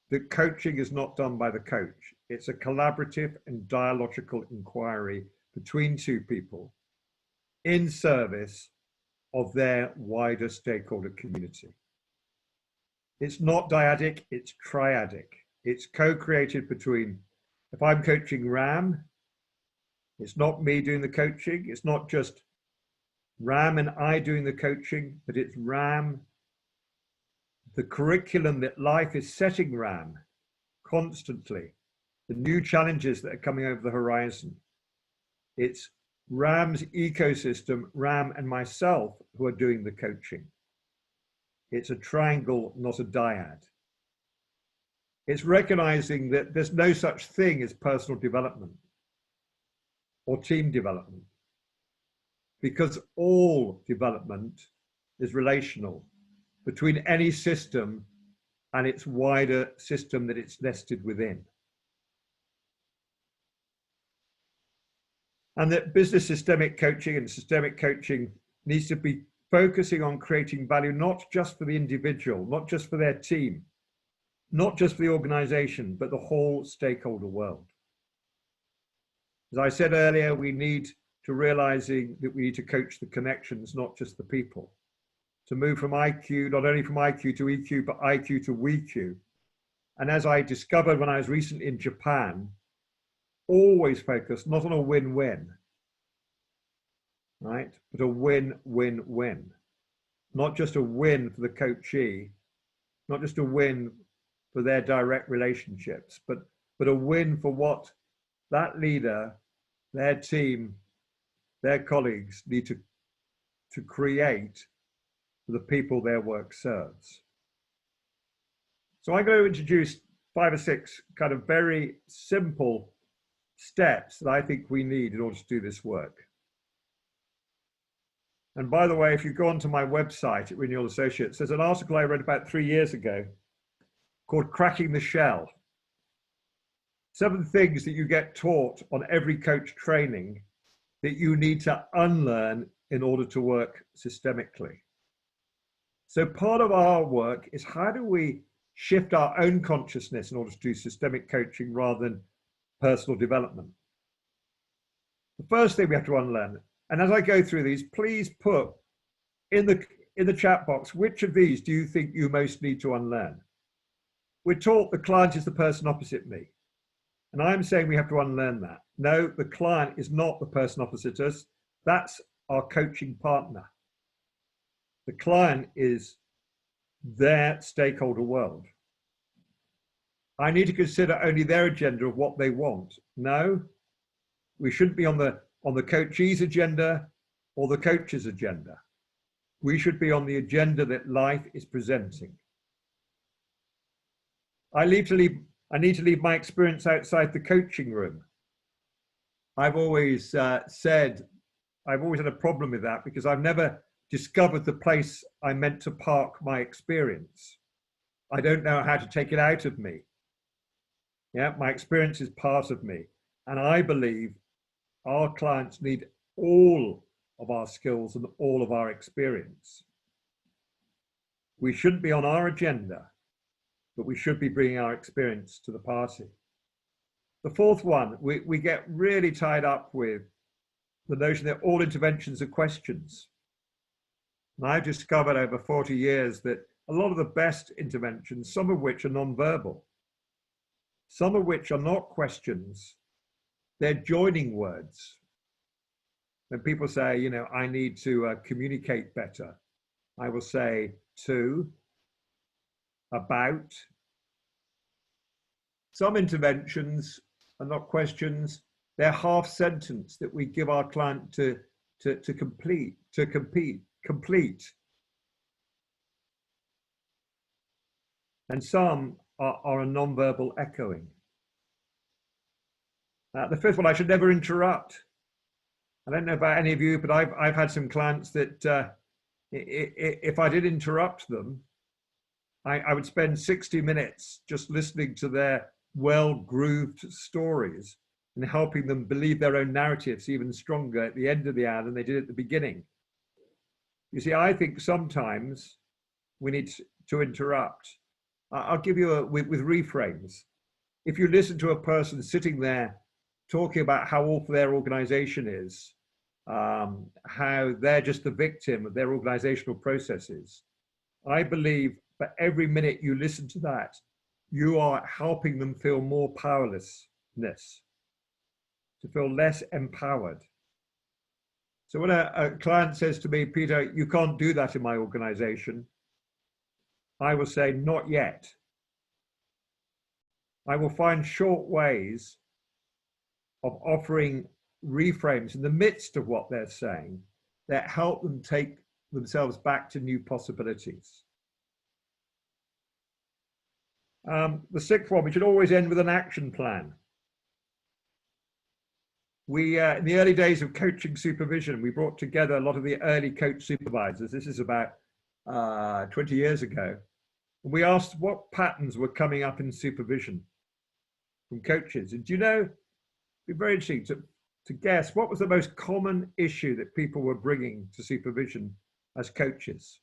that coaching is not done by the coach. It's a collaborative and dialogical inquiry between 2 people in service of their wider stakeholder community. It's not dyadic, it's triadic. It's co-created between, if I'm coaching Ram, it's not me doing the coaching. It's not just Ram and I doing the coaching, but it's Ram, the curriculum that life is setting Ram constantly, the new challenges that are coming over the horizon. It's Ram's ecosystem, Ram and myself, who are doing the coaching. It's a triangle, not a dyad. It's recognizing that there's no such thing as personal development or team development, because all development is relational between any system and its wider system that it's nested within. And that business systemic coaching and systemic coaching needs to be focusing on creating value, not just for the individual, not just for their team, not just for the organization, but the whole stakeholder world. As I said earlier, we need to realizing that we need to coach the connections, not just the people, to move from IQ, not only from IQ to EQ, but IQ to WeQ. And as I discovered when I was recently in Japan, always focus not on a win-win, right? But a win-win-win. Not just a win for the coachee, not just a win for their direct relationships, but a win for what that leader, their team, their colleagues need to create for the people their work serves. So I'm going to introduce 5 or 6 kind of very simple steps that I think we need in order to do this work. And by the way, if you go onto my website at Renewal Associates, there's an article I read about 3 years ago called Cracking the Shell. 7 things that you get taught on every coach training that you need to unlearn in order to work systemically. So part of our work is how do we shift our own consciousness in order to do systemic coaching rather than personal development. The first thing we have to unlearn, and as I go through these, please put in the chat box, which of these do you think you most need to unlearn? We're taught the client is the person opposite me. And I'm saying we have to unlearn that. No, the client is not the person opposite us. That's our coaching partner. The client is their stakeholder world. I need to consider only their agenda of what they want. No, we shouldn't be on the coachee's agenda or the coach's agenda. We should be on the agenda that life is presenting. I need to leave my experience outside the coaching room. I've always said, I've always had a problem with that because I've never discovered the place I meant to park my experience. I don't know how to take it out of me. Yeah, my experience is part of me. And I believe our clients need all of our skills and all of our experience. We shouldn't be on our agenda, but we should be bringing our experience to the party. The fourth one, we get really tied up with the notion that all interventions are questions. And I've discovered over 40 years that a lot of the best interventions, some of which are non-verbal, some of which are not questions, they're joining words. When people say, you know, I need to communicate better, I will say to, about. Some interventions are not questions, they're half sentence that we give our client to complete. And some are a non-verbal echoing. The fifth one, I should never interrupt. I don't know about any of you, but I've had some clients that if I did interrupt them, I would spend 60 minutes just listening to their well-grooved stories and helping them believe their own narratives even stronger at the end of the hour than they did at the beginning. You see, I think sometimes we need to interrupt. I'll give you with reframes. If you listen to a person sitting there talking about how awful their organization is, how they're just the victim of their organizational processes, I believe for every minute you listen to that, you are helping them feel more powerlessness, to feel less empowered. So when a client says to me, Peter, you can't do that in my organization, I will say, not yet. I will find short ways of offering reframes in the midst of what they're saying that help them take themselves back to new possibilities. The sixth one, we should always end with an action plan. We, in the early days of coaching supervision, we brought together a lot of the early coach supervisors. This is about 20 years ago. And we asked what patterns were coming up in supervision from coaches. And do you know, it'd be very interesting to guess what was the most common issue that people were bringing to supervision as coaches.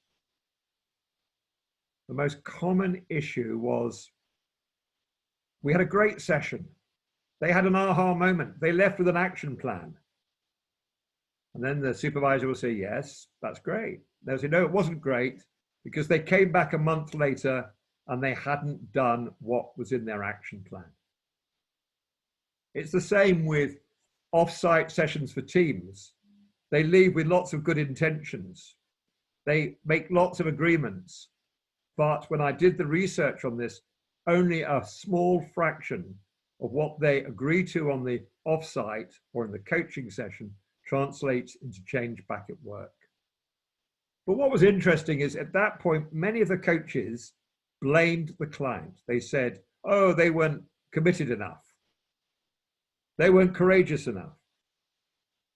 The most common issue was, we had a great session. They had an aha moment. They left with an action plan. And then the supervisor will say, yes, that's great. They'll say, no, it wasn't great, because they came back a month later and they hadn't done what was in their action plan. It's the same with off-site sessions for teams. They leave with lots of good intentions. They make lots of agreements. But when I did the research on this, only a small fraction of what they agree to on the off-site or in the coaching session translates into change back at work. But what was interesting is at that point, many of the coaches blamed the client. They said, oh, they weren't committed enough. They weren't courageous enough.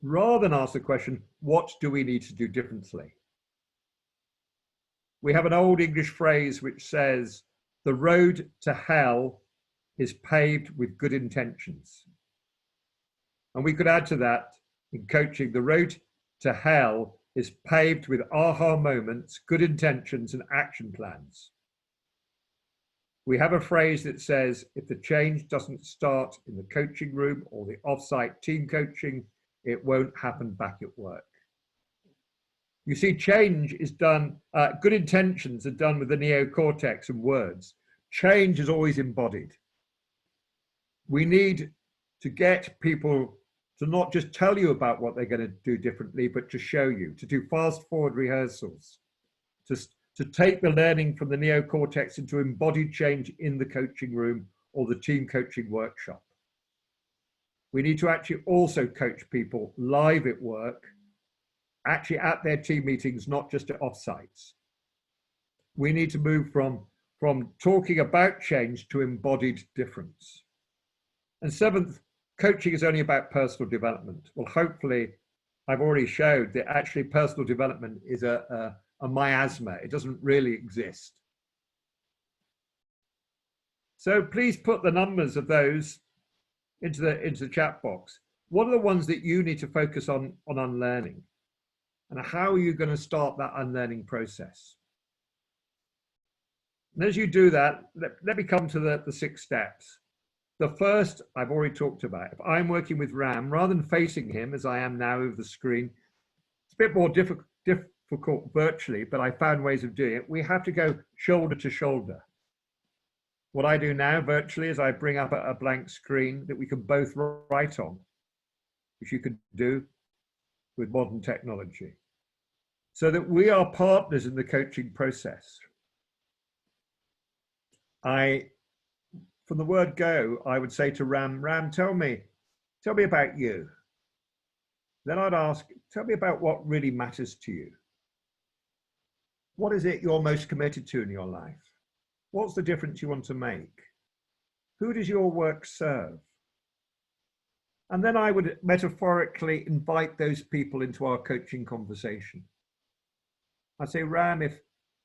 Rather than ask the question, what do we need to do differently? We have an old English phrase which says, the road to hell is paved with good intentions. And we could add to that in coaching, the road to hell is paved with aha moments, good intentions, and action plans. We have a phrase that says, if the change doesn't start in the coaching room or the off-site team coaching, it won't happen back at work. You see, change is done, good intentions are done with the neocortex and words. Change is always embodied. We need to get people to not just tell you about what they're going to do differently, but to show you, to do fast forward rehearsals, to take the learning from the neocortex into embodied change in the coaching room or the team coaching workshop. We need to actually also coach people live at work, actually at their team meetings, not just at offsites. We need to move from talking about change to embodied difference. And seventh, coaching is only about personal development. Well, hopefully, I've already showed that actually personal development is a miasma. It doesn't really exist. So please put the numbers of those into the chat box. What are the ones that you need to focus on unlearning? And how are you going to start that unlearning process? And as you do that, let me come to the 6 steps. The first, I've already talked about. If I'm working with Ram, rather than facing him as I am now over the screen, it's a bit more difficult virtually, but I found ways of doing it. We have to go shoulder to shoulder. What I do now virtually is I bring up a blank screen that we can both write on, which you can do with modern technology, so that we are partners in the coaching process. From the word go, I would say to Ram, tell me about you. Then I'd ask, tell me about what really matters to you. What is it you're most committed to in your life? What's the difference you want to make? Who does your work serve? And then I would metaphorically invite those people into our coaching conversation. I'd say, Ram, if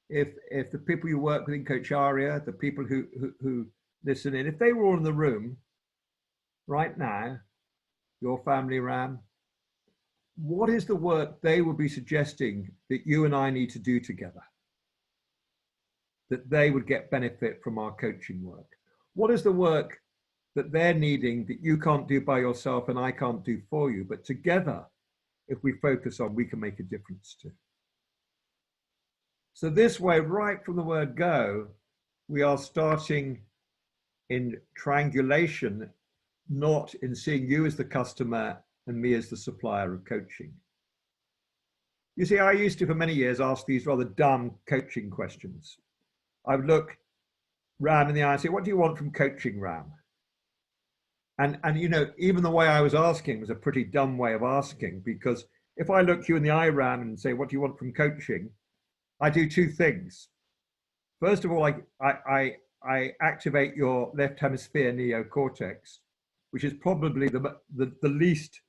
the people you work with in Coacharya, the people who listen in, if they were all in the room right now, your family, Ram, what is the work they would be suggesting that you and I need to do together, that they would get benefit from our coaching work? What is the work that they're needing that you can't do by yourself and I can't do for you, but together, if we focus on, we can make a difference to? So this way, right from the word go, we are starting in triangulation, not in seeing you as the customer and me as the supplier of coaching. You see, I used to, for many years, ask these rather dumb coaching questions. I would look Ram in the eye and say, what do you want from coaching, Ram? And you know, even the way I was asking was a pretty dumb way of asking, because if I look you in the eye, Ram, and say, what do you want from coaching? I do two things. First of all, I activate your left hemisphere neocortex, which is probably the least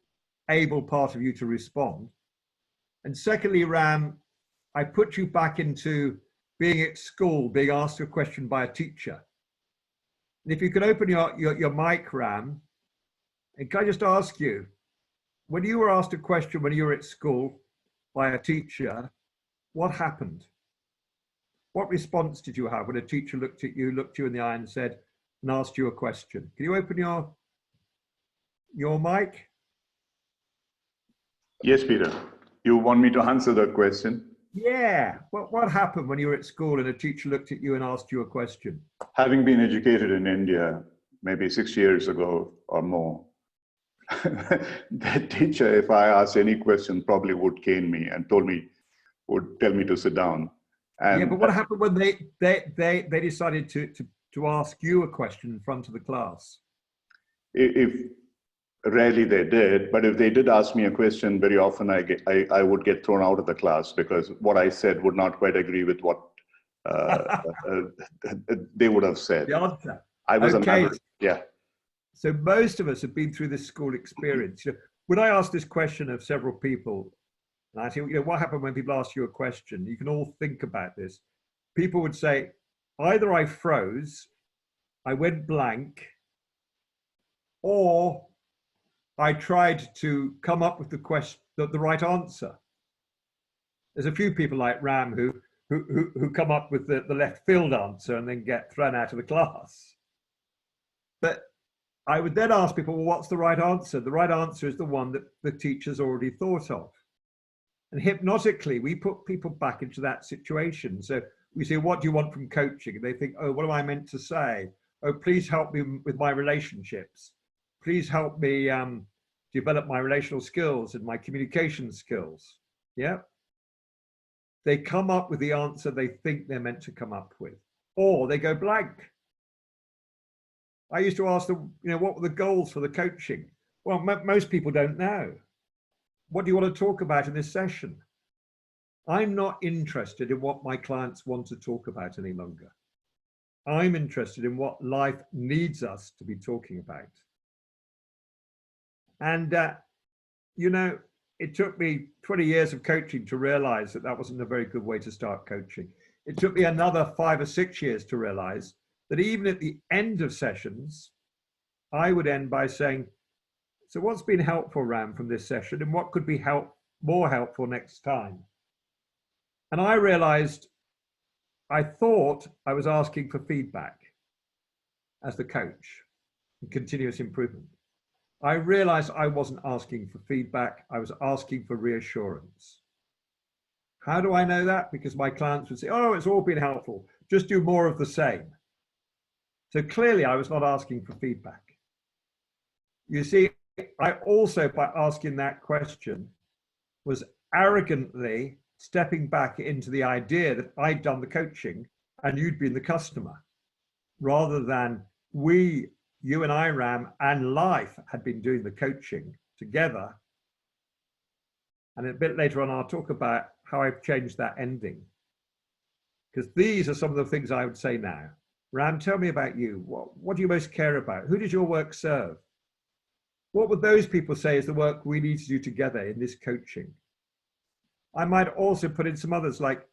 able part of you to respond. And secondly, Ram, I put you back into being at school, being asked a question by a teacher. And if you could open your mic, Ram, and can I just ask you, when you were asked a question when you were at school by a teacher, what happened? What response did you have when a teacher looked you in the eye and said, and asked you a question? Can you open your mic? Yes, Peter. You want me to answer that question? Yeah. What happened when you were at school and a teacher looked at you and asked you a question? Having been educated in India, maybe 6 years ago or more, that teacher, if I asked any question, probably would cane me and would tell me to sit down. And yeah, but what happened when they decided to ask you a question in front of the class? If rarely they did, but if they did ask me a question, very often I would get thrown out of the class because what I said would not quite agree with what they would have said. The answer. I was okay. Yeah. So most of us have been through this school experience. You know, when I ask this question of several people, and I say, you know, what happened when people ask you a question? You can all think about this. People would say, either I froze, I went blank, or I tried to come up with the right answer. There's a few people like Ram who come up with the left field answer and then get thrown out of the class. But I would then ask people, well, what's the right answer? The right answer is the one that the teacher's already thought of. And hypnotically, we put people back into that situation. So we say, what do you want from coaching? And they think, oh, what am I meant to say? Oh, please help me with my relationships. Please help me develop my relational skills and my communication skills. Yeah. They come up with the answer they think they're meant to come up with, or they go blank. I used to ask them, you know, what were the goals for the coaching? Well, most people don't know. What do you want to talk about in this session? I'm not interested in what my clients want to talk about any longer. I'm interested in what life needs us to be talking about. And, you know, it took me 20 years of coaching to realize that that wasn't a very good way to start coaching. It took me another 5 or 6 years to realize that even at the end of sessions, I would end by saying, so what's been helpful, Ram, from this session, and what could be more helpful next time? And I realized I thought I was asking for feedback as the coach and continuous improvement. I realized I wasn't asking for feedback. I was asking for reassurance. How do I know that? Because my clients would say, oh, it's all been helpful. Just do more of the same. So clearly I was not asking for feedback. You see, I also, by asking that question, was arrogantly stepping back into the idea that I'd done the coaching and you'd been the customer, rather than you and I, Ram, and life had been doing the coaching together. And a bit later on, I'll talk about how I've changed that ending. Because these are some of the things I would say now. Ram, tell me about you. What do you most care about? Who does your work serve? What would those people say is the work we need to do together in this coaching? I might also put in some others, like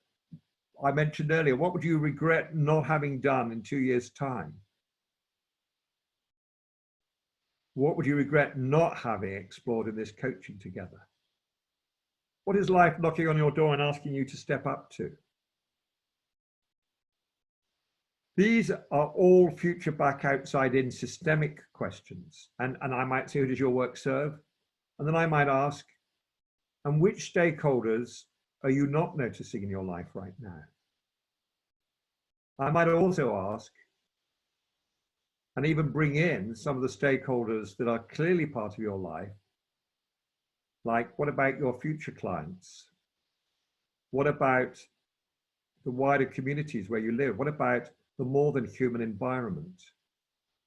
I mentioned earlier, what would you regret not having done in 2 years' time? What would you regret not having explored in this coaching together? What is life knocking on your door and asking you to step up to? These are all future back, outside in systemic questions. And I might say, who does your work serve? And then I might ask, and which stakeholders are you not noticing in your life right now? I might also ask, and even bring in some of the stakeholders that are clearly part of your life, like what about your future clients? What about the wider communities where you live? What about the more than human environment?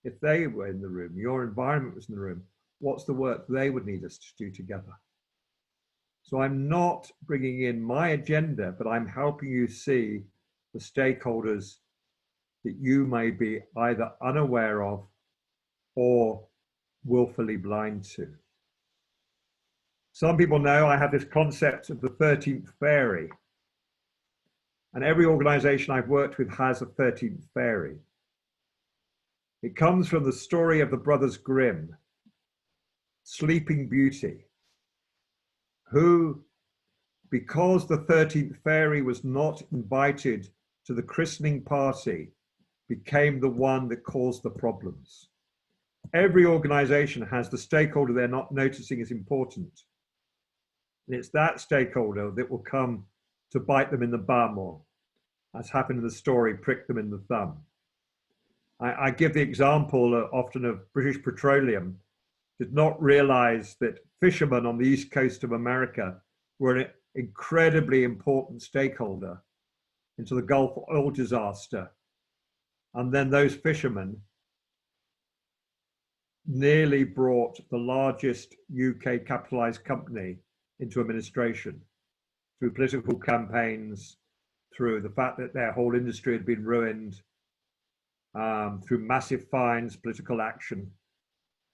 If they were in the room, your environment was in the room, what's the work they would need us to do together? So I'm not bringing in my agenda, but I'm helping you see the stakeholders that you may be either unaware of or willfully blind to. Some people know I have this concept of the 13th fairy. And every organization I've worked with has a 13th fairy. It comes from the story of the Brothers Grimm, Sleeping Beauty, who, because the 13th fairy was not invited to the christening party, became the one that caused the problems. Every organization has the stakeholder they're not noticing is important. And it's that stakeholder that will come to bite them in the bum, or, as happened in the story, prick them in the thumb. I give the example often of British Petroleum did not realize that fishermen on the east coast of America were an incredibly important stakeholder into the Gulf oil disaster. And then those fishermen nearly brought the largest UK capitalized company into administration through political campaigns, through the fact that their whole industry had been ruined, through massive fines, political action.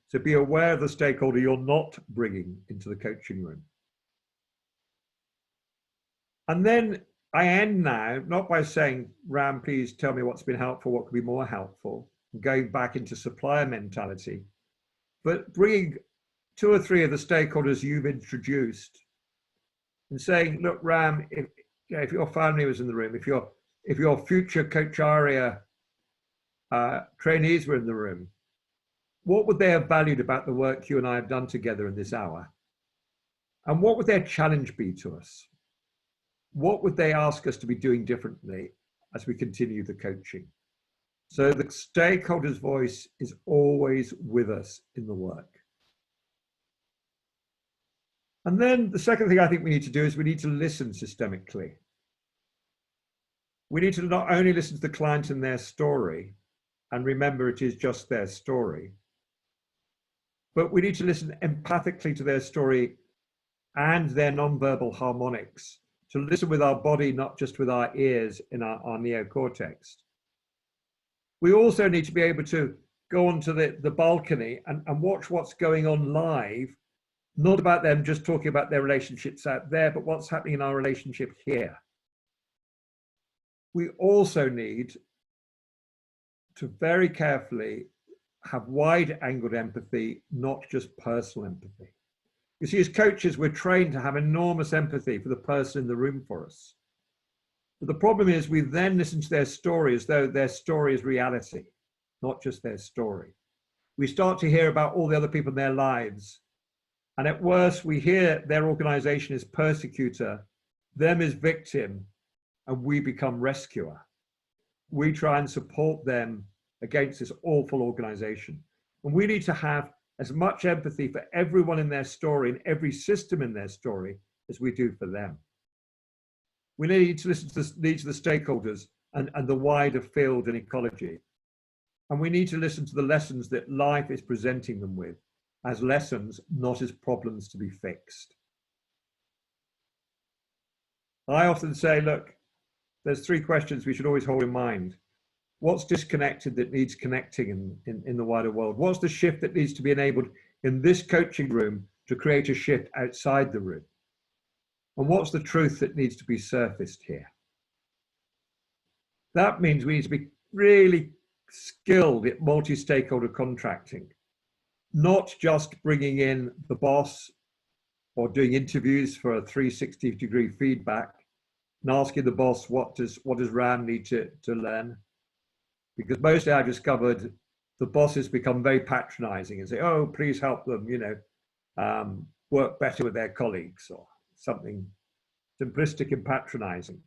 So be aware of the stakeholder you're not bringing into the coaching room. And then I end now, not by saying, Ram, please tell me what's been helpful, what could be more helpful, going back into supplier mentality, but bringing 2 or 3 of the stakeholders you've introduced and saying, look, Ram, if your family was in the room, if your future Coacharya trainees were in the room, what would they have valued about the work you and I have done together in this hour? And what would their challenge be to us? What would they ask us to be doing differently as we continue the coaching? So the stakeholder's voice is always with us in the work. And then the second thing I think we need to do is we need to listen systemically. We need to not only listen to the client and their story, and remember it is just their story, but we need to listen empathically to their story and their nonverbal harmonics, to listen with our body, not just with our ears in our neocortex. We also need to be able to go onto the balcony and watch what's going on live, not about them just talking about their relationships out there, but what's happening in our relationship here. We also need to very carefully have wide-angled empathy, not just personal empathy. You see, as coaches, we're trained to have enormous empathy for the person in the room for us. But the problem is we then listen to their story as though their story is reality, not just their story. We start to hear about all the other people in their lives. And at worst, we hear their organization as persecutor, them as victim, and we become rescuer. We try and support them against this awful organization. And we need to have as much empathy for everyone in their story and every system in their story as we do for them. We need to listen to the needs of the stakeholders and the wider field and ecology. And we need to listen to the lessons that life is presenting them with as lessons, not as problems to be fixed. I often say, look, there's 3 questions we should always hold in mind. What's disconnected that needs connecting in the wider world? What's the shift that needs to be enabled in this coaching room to create a shift outside the room? And what's the truth that needs to be surfaced here? That means we need to be really skilled at multi-stakeholder contracting, not just bringing in the boss or doing interviews for a 360-degree feedback and asking the boss, what does Ram need to learn? Because mostly I've discovered the bosses become very patronizing and say, oh, please help them, work better with their colleagues, or something simplistic and patronizing.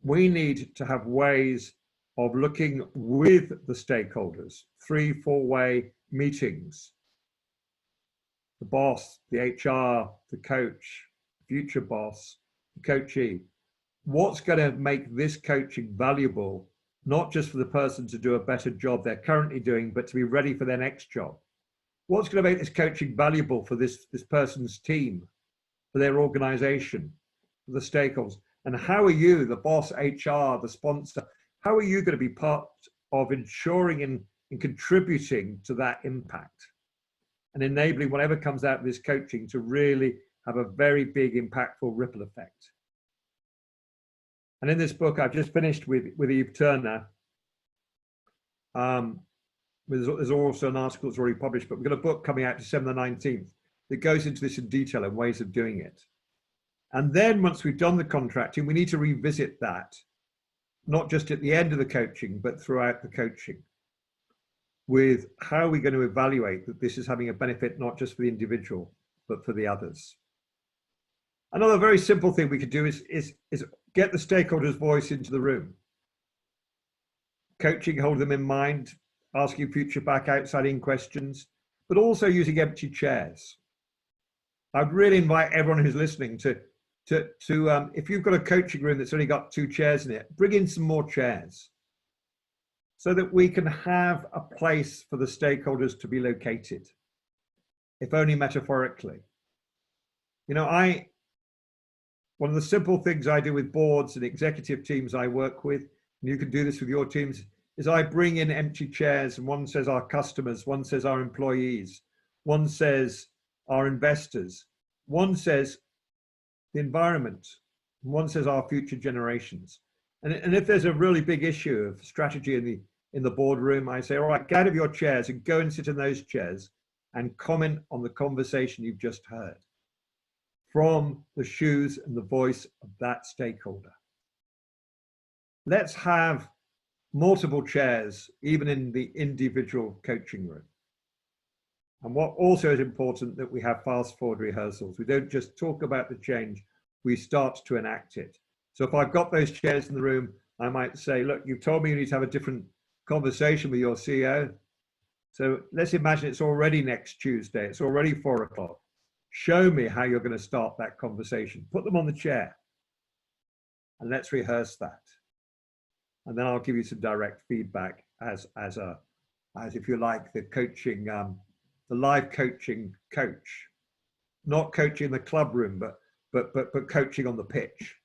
We need to have ways of looking with the stakeholders, 3-4-way meetings. The boss, the HR, the coach, future boss, the coachee, what's going to make this coaching valuable, not just for the person to do a better job they're currently doing, but to be ready for their next job. What's going to make this coaching valuable for this person's team, for their organization, for the stakeholders? And how are you, the boss, HR, the sponsor, how are you going to be part of ensuring and contributing to that impact and enabling whatever comes out of this coaching to really have a very big, impactful ripple effect? And in this book, I've just finished with Eve Turner. There's also an article that's already published, but we've got a book coming out December the 19th that goes into this in detail and ways of doing it. And then once we've done the contracting, we need to revisit that, not just at the end of the coaching, but throughout the coaching, with how are we going to evaluate that this is having a benefit, not just for the individual, but for the others. Another very simple thing we could do is get the stakeholders' voice into the room. Coaching, hold them in mind, asking future back outside-in questions, but also using empty chairs. I'd really invite everyone who's listening to if you've got a coaching room that's only got 2 chairs in it, bring in some more chairs so that we can have a place for the stakeholders to be located, if only metaphorically. You know, one of the simple things I do with boards and executive teams I work with, and you can do this with your teams, is I bring in empty chairs, and one says our customers, one says our employees, one says our investors, one says the environment, and one says our future generations. And if there's a really big issue of strategy in the boardroom, I say, all right, get out of your chairs and go and sit in those chairs and comment on the conversation you've just heard from the shoes and the voice of that stakeholder. Let's have multiple chairs, even in the individual coaching room. And what also is important, that we have fast forward rehearsals. We don't just talk about the change, we start to enact it. So if I've got those chairs in the room, I might say, look, you've told me you need to have a different conversation with your CEO. So let's imagine it's already next Tuesday, it's already 4 o'clock. Show me how you're going to start that conversation. Put them on the chair and let's rehearse that. And then I'll give you some direct feedback as if you like, the coaching, the live coaching coach, not coaching in the club room, but coaching on the pitch.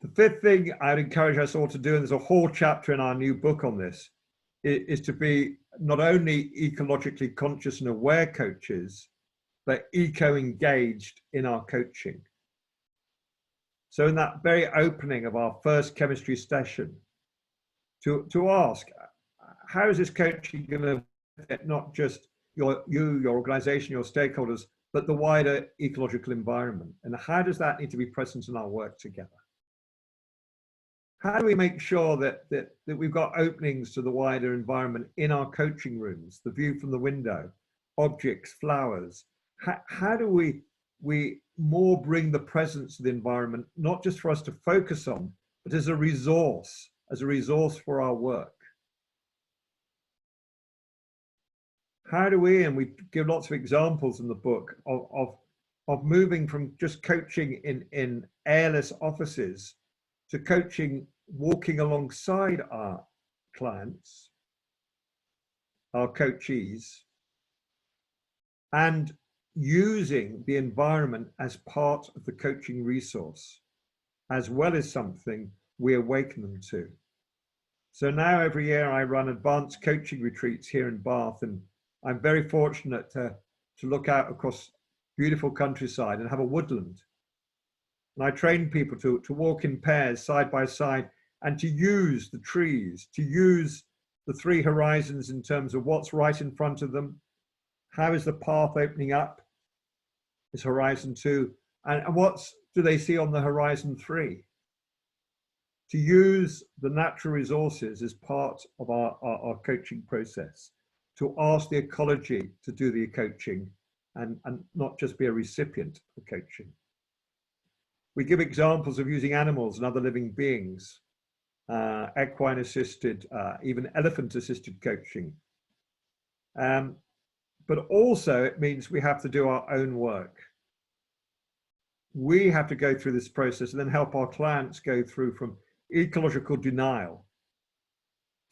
The 5th thing I'd encourage us all to do, and there's a whole chapter in our new book on this, is to be not only ecologically conscious and aware coaches, but eco-engaged in our coaching. So in that very opening of our first chemistry session, to ask, how is this coaching going to affect not just your organization, your stakeholders, but the wider ecological environment? And how does that need to be present in our work together? How do we make sure that we've got openings to the wider environment in our coaching rooms, the view from the window, objects, flowers? How do we more bring the presence of the environment, not just for us to focus on, but as a resource for our work? How do we, and we give lots of examples in the book of moving from just coaching in airless offices to coaching walking alongside our clients, our coachees, and using the environment as part of the coaching resource, as well as something we awaken them to. So now every year I run advanced coaching retreats here in Bath, and I'm very fortunate to look out across beautiful countryside and have a woodland. And I train people to walk in pairs side by side and to use the trees, to use the 3 horizons in terms of what's right in front of them. How is the path opening up? Is horizon 2, and what do they see on the horizon 3? To use the natural resources as part of our coaching process, to ask the ecology to do the coaching and not just be a recipient of coaching. We give examples of using animals and other living beings, equine assisted, even elephant assisted coaching. But also it means we have to do our own work. we have to go through this process and then help our clients go through from ecological denial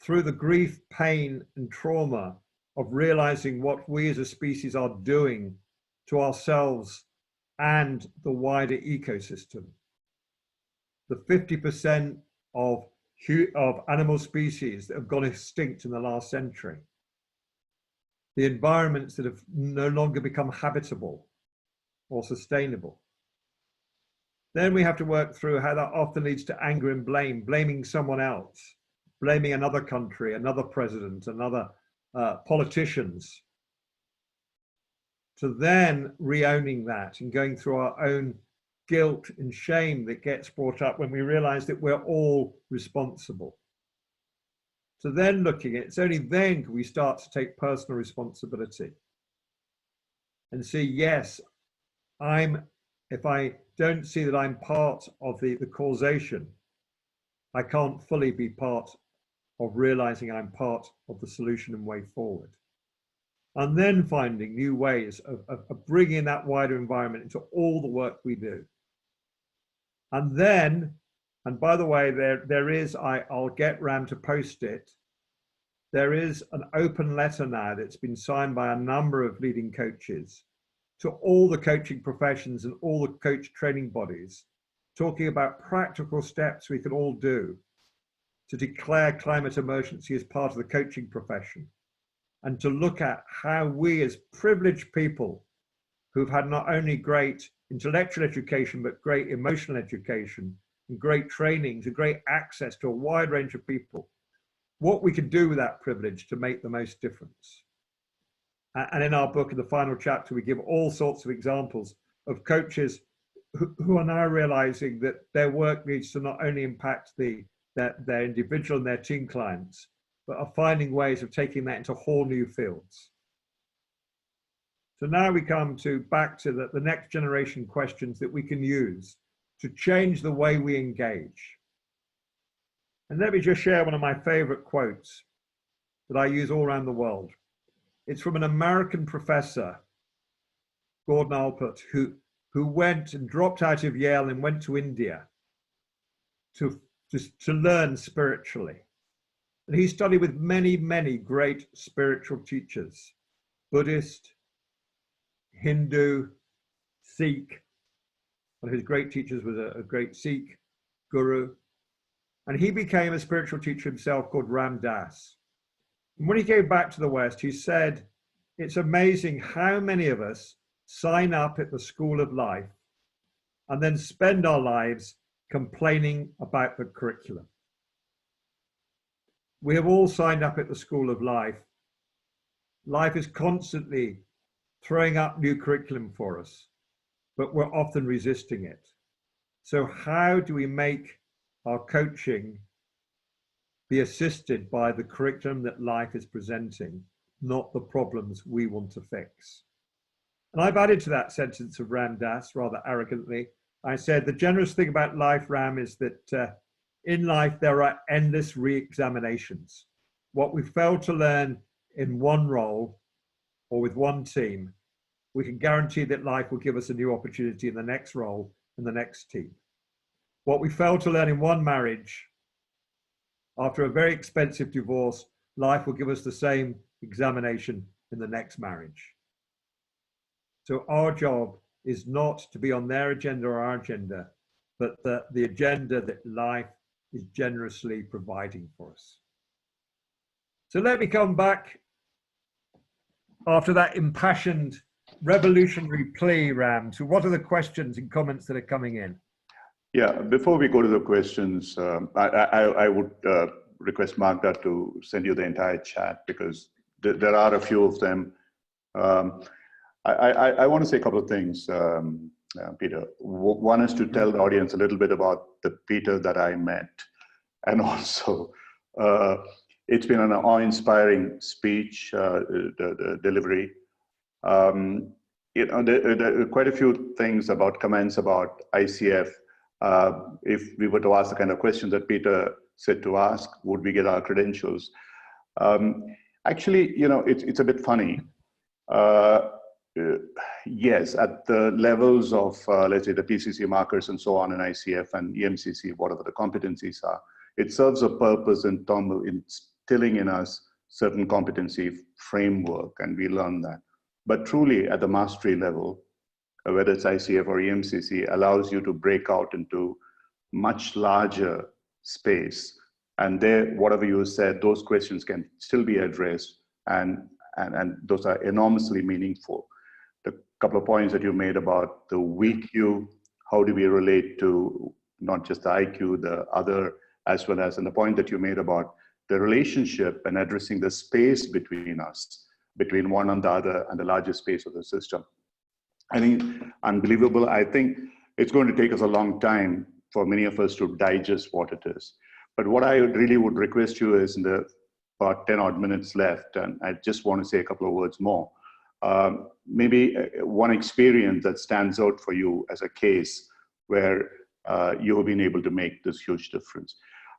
through the grief, pain, and trauma of realizing what we as a species are doing to ourselves and the wider ecosystem. The 50% of animal species that have gone extinct in the last century, the environments that have no longer become habitable or sustainable. Then we have to work through how that often leads to anger and blame, blaming someone else, blaming another country, another president, another politicians, to then re-owning that and going through our own guilt and shame that gets brought up when we realize that we're all responsible. So then it's only then can we start to take personal responsibility and see, yes, if I don't see that I'm part of the causation, I can't fully be part of realizing I'm part of the solution and way forward. And then finding new ways of bringing that wider environment into all the work we do. And then, and by the way, there is, I'll get Ram to post it, there is an open letter now that's been signed by a number of leading coaches to all the coaching professions and all the coach training bodies, talking about practical steps we can all do to declare climate emergency as part of the coaching profession, and to look at how we as privileged people who've had not only great intellectual education, but great emotional education and great trainings and great access to a wide range of people, what we can do with that privilege to make the most difference. And in our book, in the final chapter, we give all sorts of examples of coaches who are now realizing that their work needs to not only impact their individual and their team clients, but are finding ways of taking that into whole new fields. So now we come back to the next generation questions that we can use to change the way we engage. And let me just share one of my favorite quotes that I use all around the world. It's from an American professor, Gordon Alpert, who went and dropped out of Yale and went to India to learn spiritually. And he studied with many, many great spiritual teachers, Buddhist, Hindu, Sikh. One of his great teachers was a great Sikh guru. And he became a spiritual teacher himself called Ram Dass. And when he came back to the West, he said, it's amazing how many of us sign up at the School of Life and then spend our lives complaining about the curriculum. We have all signed up at the School of Life. Life is constantly throwing up new curriculum for us, but we're often resisting it. So how do we make our coaching be assisted by the curriculum that life is presenting, not the problems we want to fix? And I've added to that sentence of Ram Dass rather arrogantly. I said, the generous thing about life, Ram, is that in life there are endless re-examinations. What we fail to learn in one role or with one team, we can guarantee that life will give us a new opportunity in the next role and the next team. What we fail to learn in one marriage, after a very expensive divorce, life will give us the same examination in the next marriage. So our job is not to be on their agenda or our agenda, but the agenda that life is generously providing for us. So let me come back after that impassioned revolutionary plea, Ram, to what are the questions and comments that are coming in? Yeah, before we go to the questions, I would request Magda to send you the entire chat because there are a few of them. I want to say a couple of things, Peter. One is to tell the audience a little bit about the Peter that I met. And also, it's been an awe-inspiring speech, the delivery. There are quite a few things about comments about ICF. If we were to ask the kind of questions that Peter said to ask, would we get our credentials? Actually, it's a bit funny. Yes, at the levels of, let's say, the PCC markers and so on in ICF and EMCC, whatever the competencies are, it serves a purpose in terms of instilling in us certain competency framework, and we learn that. But truly, at the mastery level, whether it's ICF or EMCC, allows you to break out into much larger space. And there, whatever you said, those questions can still be addressed, and those are enormously meaningful. The couple of points that you made about the WeQ, how do we relate to not just the IQ, the other, as well as, and the point that you made about the relationship and addressing the space between us, between one and the other, and the larger space of the system. I think unbelievable. I think it's going to take us a long time for many of us to digest what it is. But what I really would request you is, in the about 10 odd minutes left, and I just want to say a couple of words more. Maybe one experience that stands out for you as a case where you have been able to make this huge difference.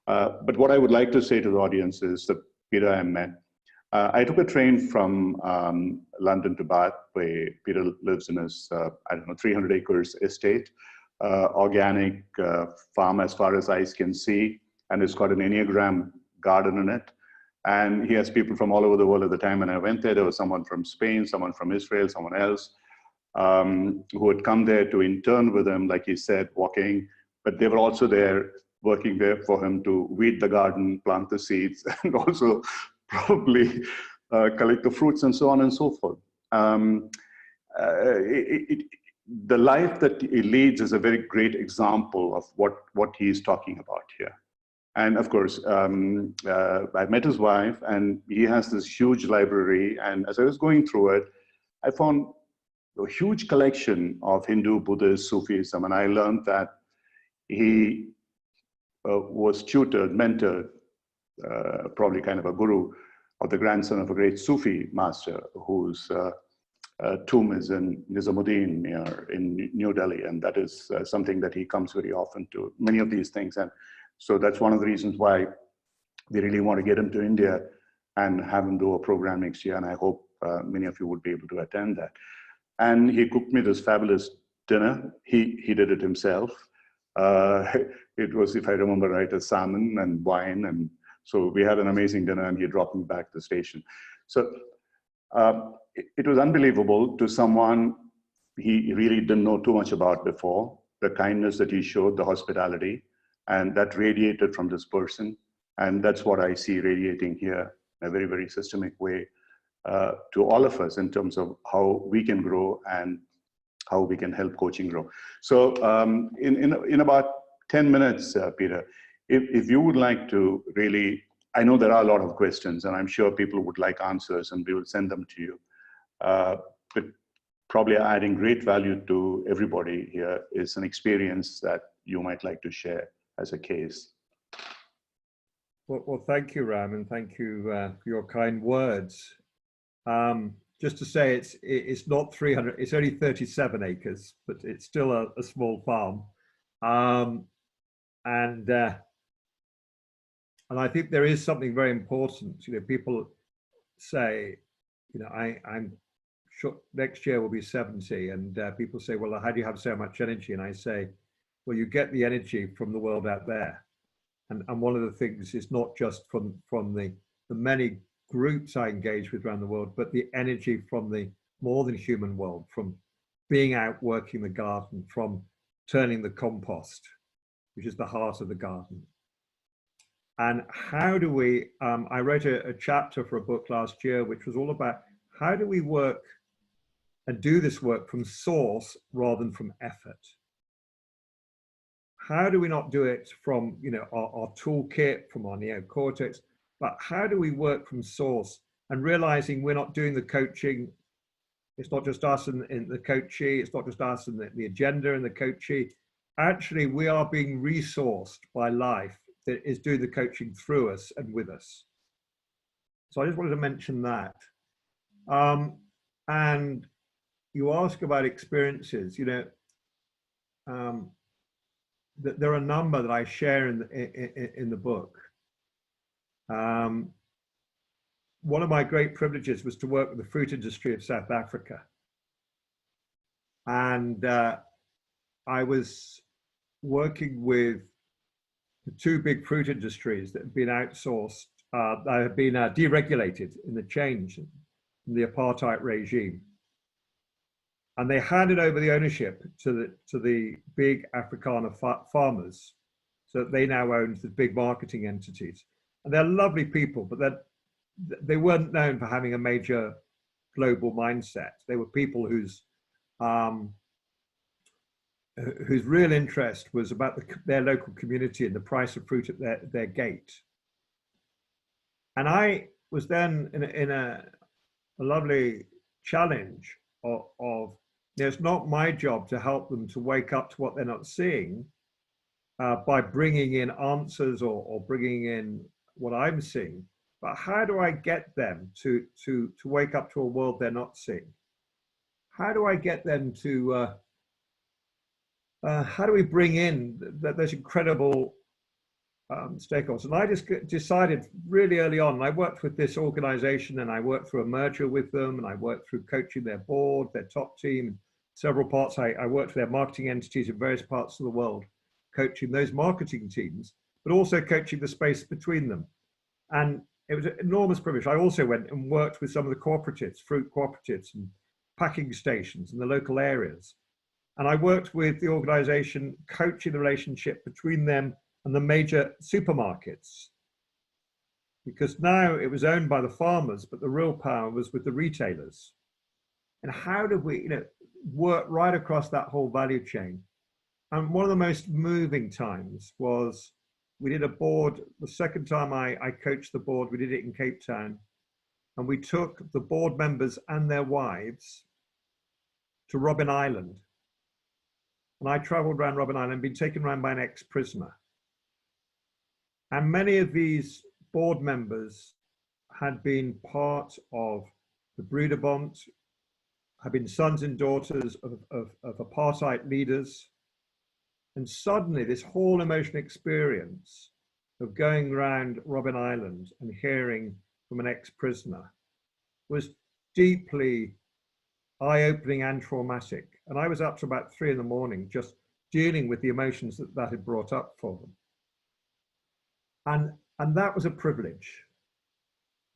But what I would like to say to the audience is that Peter I met, I took a train from London to Bath, where Peter lives in his, 300 acres estate, organic farm as far as eyes can see, and it's got an Enneagram garden in it. And he has people from all over the world at the time. And I went there was someone from Spain, someone from Israel, someone else who had come there to intern with him, like he said, walking. But they were also there, working there for him to weed the garden, plant the seeds, and also probably collect the fruits and so on and so forth. The life that he leads is a very great example of what he's talking about here. And of course, I met his wife, and he has this huge library. And as I was going through it, I found a huge collection of Hindu, Buddhist, Sufism. And I learned that he was tutored, mentored, probably kind of a guru, of the grandson of a great Sufi master whose tomb is in Nizamuddin in New Delhi. And that is something that he comes very often to, many of these things. And so that's one of the reasons why we really want to get him to India and have him do a program next year. And I hope many of you would be able to attend that. And he cooked me this fabulous dinner. He did it himself. It was, if I remember right, a salmon and wine. And so we had an amazing dinner, and he dropped me back to the station. So it was unbelievable to someone he really didn't know too much about before, the kindness that he showed, the hospitality. And that radiated from this person. And that's what I see radiating here in a very, very systemic way to all of us in terms of how we can grow and how we can help coaching grow. So in about 10 minutes, Peter, if you would like to really, I know there are a lot of questions, and I'm sure people would like answers, and we will send them to you. But probably adding great value to everybody here is an experience that you might like to share as a case. Well, thank you, Ram, and thank you for your kind words. Just to say, it's not 300, it's only 37 acres, but it's still a small farm. And I think there is something very important. You know, people say, you know, I'm sure next year will be 70, and people say, well, how do you have so much energy? And I say, well, you get the energy from the world out there. And one of the things is not just from the many groups I engage with around the world, but the energy from the more than human world, from being out working the garden, from turning the compost, which is the heart of the garden. And how do we, I wrote a chapter for a book last year, which was all about how do we work and do this work from source rather than from effort? How do we not do it from, you know, our toolkit, from our neocortex, but how do we work from source and realizing we're not doing the coaching? It's not just us in the coachee, it's not just us and the agenda and the coachee. Actually, we are being resourced by life that is doing the coaching through us and with us. So I just wanted to mention that. And you ask about experiences, you know, there are a number that I share in the book. One of my great privileges was to work with the fruit industry of South Africa. And I was working with the two big fruit industries that had been outsourced, that had been deregulated in the change in the apartheid regime. And they handed over the ownership to the big Afrikaner farmers, so that they now owned the big marketing entities. And they're lovely people, but they weren't known for having a major global mindset. They were people whose real interest was about their local community and the price of fruit at their gate. And I was then in a lovely challenge of it's not my job to help them to wake up to what they're not seeing by bringing in answers or bringing in what I'm seeing, but how do I get them to wake up to a world they're not seeing? How do I get them to how do we bring in those incredible stakeholders? And I just decided really early on, and I worked with this organization and I worked through a merger with them, and I worked through coaching their board, their top team, several parts. I worked with their marketing entities in various parts of the world, coaching those marketing teams, but also coaching the space between them. And it was an enormous privilege. I also went and worked with some of the cooperatives, fruit cooperatives and packing stations in the local areas. And I worked with the organization, coaching the relationship between them and the major supermarkets. Because now it was owned by the farmers, but the real power was with the retailers. And how did we work right across that whole value chain? And one of the most moving times was we did a board. The second time I coached the board, we did it in Cape Town. And we took the board members and their wives to Robben Island. And I traveled around Robben Island, been taken around by an ex-prisoner. And many of these board members had been part of the Broederbond, had been sons and daughters of apartheid leaders. And suddenly this whole emotional experience of going around Robben Island and hearing from an ex-prisoner was deeply eye-opening and traumatic. And I was up to about 3 a.m. just dealing with the emotions that had brought up for them. And that was a privilege.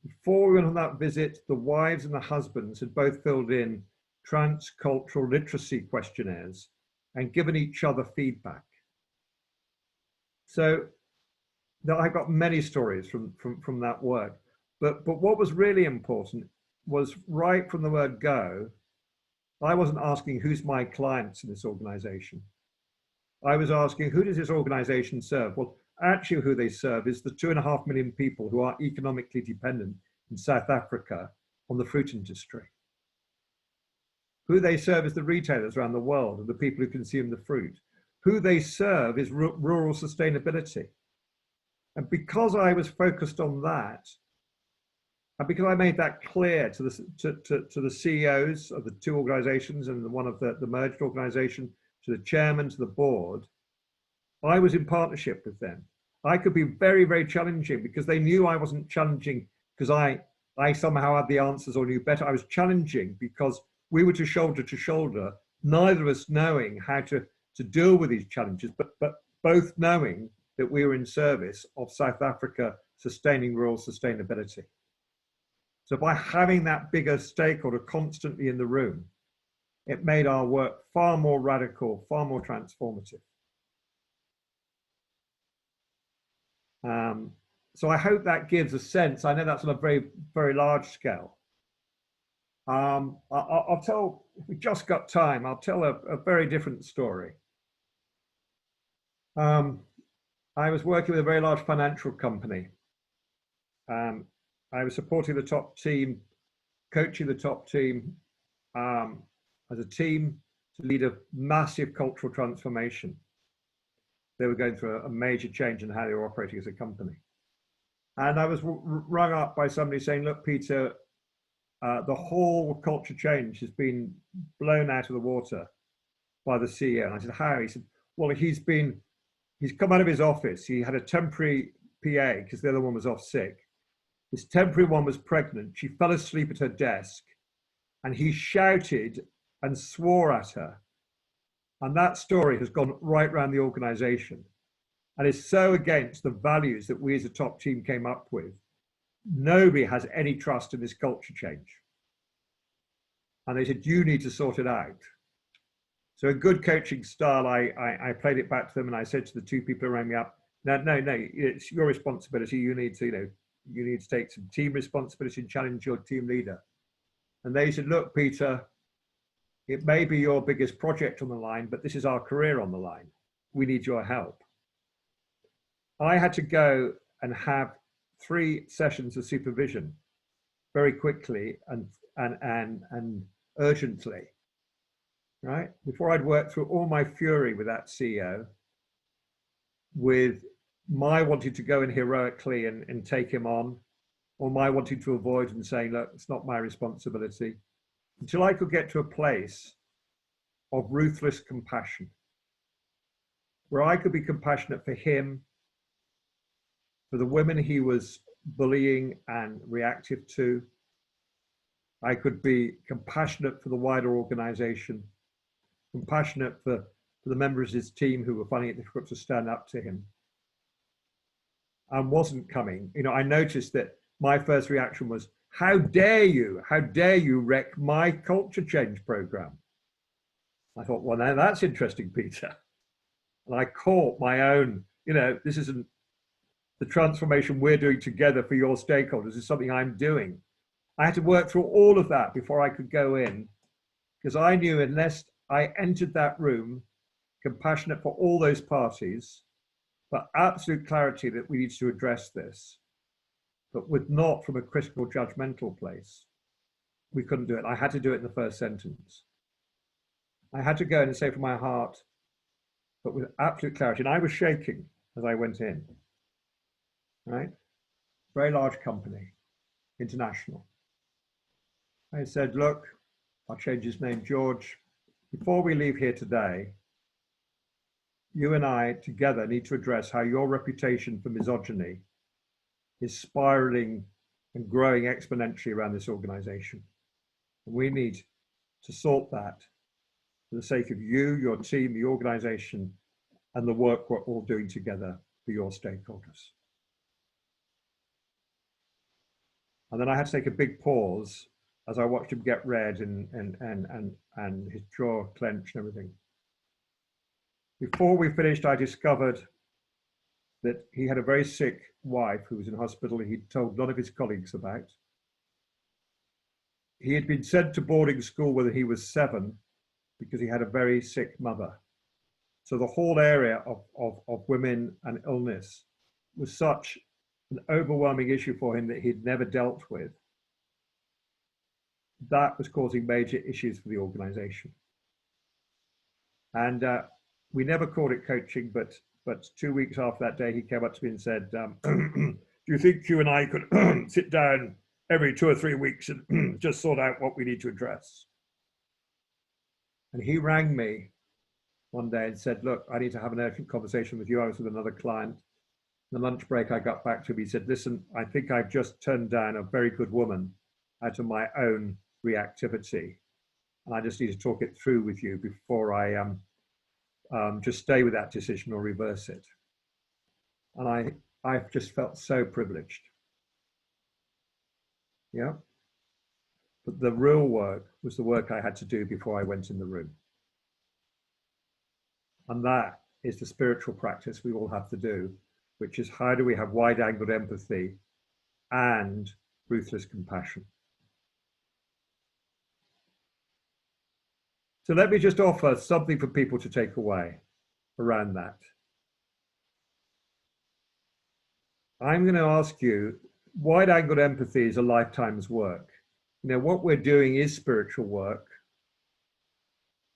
Before we went on that visit, the wives and the husbands had both filled in transcultural literacy questionnaires and given each other feedback. So I got many stories from that work. But what was really important was right from the word go, I wasn't asking who's my clients in this organization. I was asking, who does this organization serve? Well, actually who they serve is the 2.5 million people who are economically dependent in South Africa on the fruit industry. Who they serve is the retailers around the world and the people who consume the fruit. Who they serve is rural sustainability. And because I was focused on that, and because I made that clear to the CEOs of the two organizations and one of the merged organization, to the chairman, to the board, I was in partnership with them. I could be very, very challenging because they knew I wasn't challenging because I somehow had the answers or knew better. I was challenging because we were to shoulder, neither of us knowing how to deal with these challenges, but both knowing that we were in service of South Africa sustaining rural sustainability. So by having that bigger stakeholder constantly in the room, it made our work far more radical, far more transformative. So I hope that gives a sense. I know that's on a very, very large scale. I'll tell, if we just got time, I'll tell a very different story. I was working with a very large financial company. I was supporting the top team, coaching the top team as a team to lead a massive cultural transformation. They were going through a major change in how they were operating as a company. And I was rung up by somebody saying, look, Peter, the whole culture change has been blown out of the water by the CEO. And I said, how? He said, well, he's come out of his office. He had a temporary PA because the other one was off sick. This temporary one was pregnant. She fell asleep at her desk and he shouted and swore at her And that story has gone right around the organization and is so against the values that we as a top team came up with. Nobody has any trust in this culture change. And they said, you need to sort it out. So a good coaching style, I played it back to them and I said to the two people who rang me up, no, it's your responsibility. You need to, you need to take some team responsibility and challenge your team leader. And they said, look, Peter, it may be your biggest project on the line, but this is our career on the line. We need your help. I had to go and have 3 sessions of supervision very quickly and urgently, right? Before I'd worked through all my fury with that CEO, with my wanting to go in heroically and take him on, or my wanting to avoid and saying, look, it's not my responsibility, until I could get to a place of ruthless compassion, where I could be compassionate for him, for the women he was bullying and reactive to. I could be compassionate for the wider organization, compassionate for the members of his team who were finding it difficult to stand up to him, and wasn't coming. I noticed that my first reaction was, how dare you wreck my culture change program? I thought, well, now that's interesting, Peter. And I caught my own, this isn't the transformation we're doing together for your stakeholders, this is something I'm doing. I had to work through all of that before I could go in, because I knew unless I entered that room, compassionate for all those parties, but absolute clarity that we need to address this, but with not from a critical judgmental place, we couldn't do it. I had to do it in the first sentence. I had to go in and say from my heart, but with absolute clarity. And I was shaking as I went in, right? Very large company, international. I said, look, I'll change his name, George. Before we leave here today, you and I together need to address how your reputation for misogyny is spiraling and growing exponentially around this organization. And we need to sort that for the sake of you, your team, the organization, and the work we're all doing together for your stakeholders. And then I had to take a big pause as I watched him get red and his jaw clenched and everything. Before we finished, I discovered that he had a very sick wife who was in hospital and he'd told none of his colleagues about. He had been sent to boarding school when he was 7 because he had a very sick mother. So the whole area of women and illness was such an overwhelming issue for him that he'd never dealt with. That was causing major issues for the organization. And we never called it coaching, but 2 weeks after that day, he came up to me and said, do you think you and I could sit down every 2 or 3 weeks and just sort out what we need to address? And he rang me one day and said, look, I need to have an urgent conversation with you. I was with another client. The lunch break, I got back to him. He said, listen, I think I've just turned down a very good woman out of my own reactivity. And I just need to talk it through with you before I just stay with that decision or reverse it. And I've just felt so privileged. Yeah. But the real work was the work I had to do before I went in the room. And that is the spiritual practice we all have to do, which is how do we have wide-angled empathy and ruthless compassion. So let me just offer something for people to take away around that. I'm going to ask you, wide-angled empathy is a lifetime's work. What we're doing is spiritual work.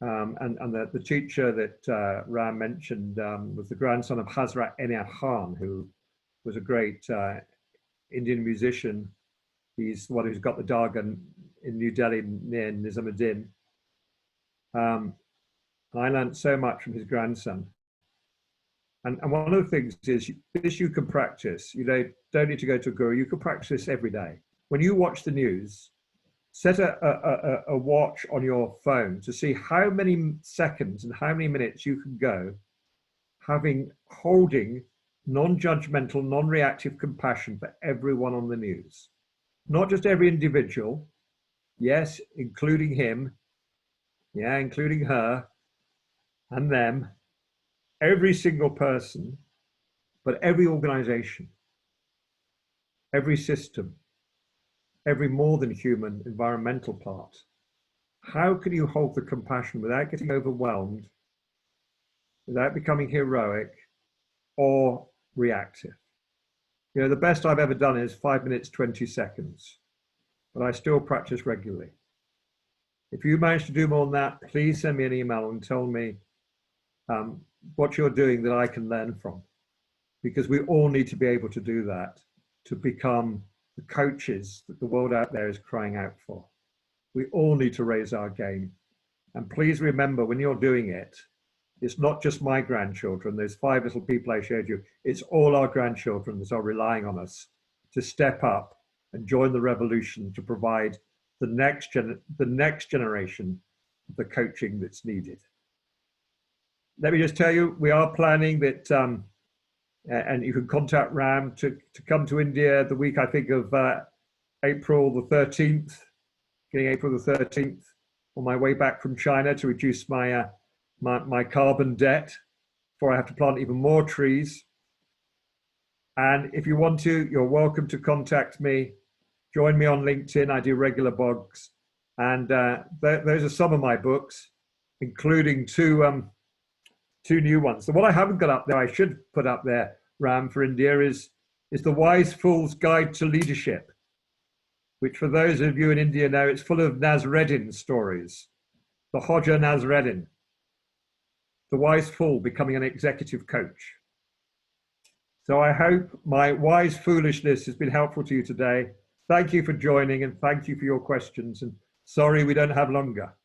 And the teacher that Ram mentioned was the grandson of Hazrat Enayat Khan, who was a great Indian musician. He's the one who's got the Dargah in New Delhi near Nizamuddin. I learned so much from his grandson. And one of the things is this you can practice. You don't need to go to a guru. You can practice every day. When you watch the news, set a watch on your phone to see how many seconds and how many minutes you can go holding non-judgmental, non-reactive compassion for everyone on the news. Not just every individual, yes, including him, yeah, including her and them, every single person, but every organization, every system, every more than human environmental part. How can you hold the compassion without getting overwhelmed, without becoming heroic or reactive? You know, the best I've ever done is 5 minutes, 20 seconds, but I still practice regularly. If you manage to do more than that, please send me an email and tell me what you're doing that I can learn from, because we all need to be able to do that to become the coaches that the world out there is crying out for. We all need to raise our game. And please remember, when you're doing it, it's not just my grandchildren, those 5 little people I showed you, it's all our grandchildren that are relying on us to step up and join the revolution to provide the next generation of the coaching that's needed. Let me just tell you, we are planning that, and you can contact Ram to come to India the week, I think, of April the 13th, getting April the 13th, on my way back from China to reduce my my carbon debt before I have to plant even more trees. And if you want to, you're welcome to contact me. Join me on LinkedIn. I do regular blogs. And those are some of my books, including two new ones. So what I haven't got up there, I should put up there, Ram, for India, is The Wise Fool's Guide to Leadership, which for those of you in India know, it's full of Nasreddin stories. The Hoja Nasreddin, the wise fool becoming an executive coach. So I hope my wise foolishness has been helpful to you today. Thank you for joining and thank you for your questions. And sorry we don't have longer.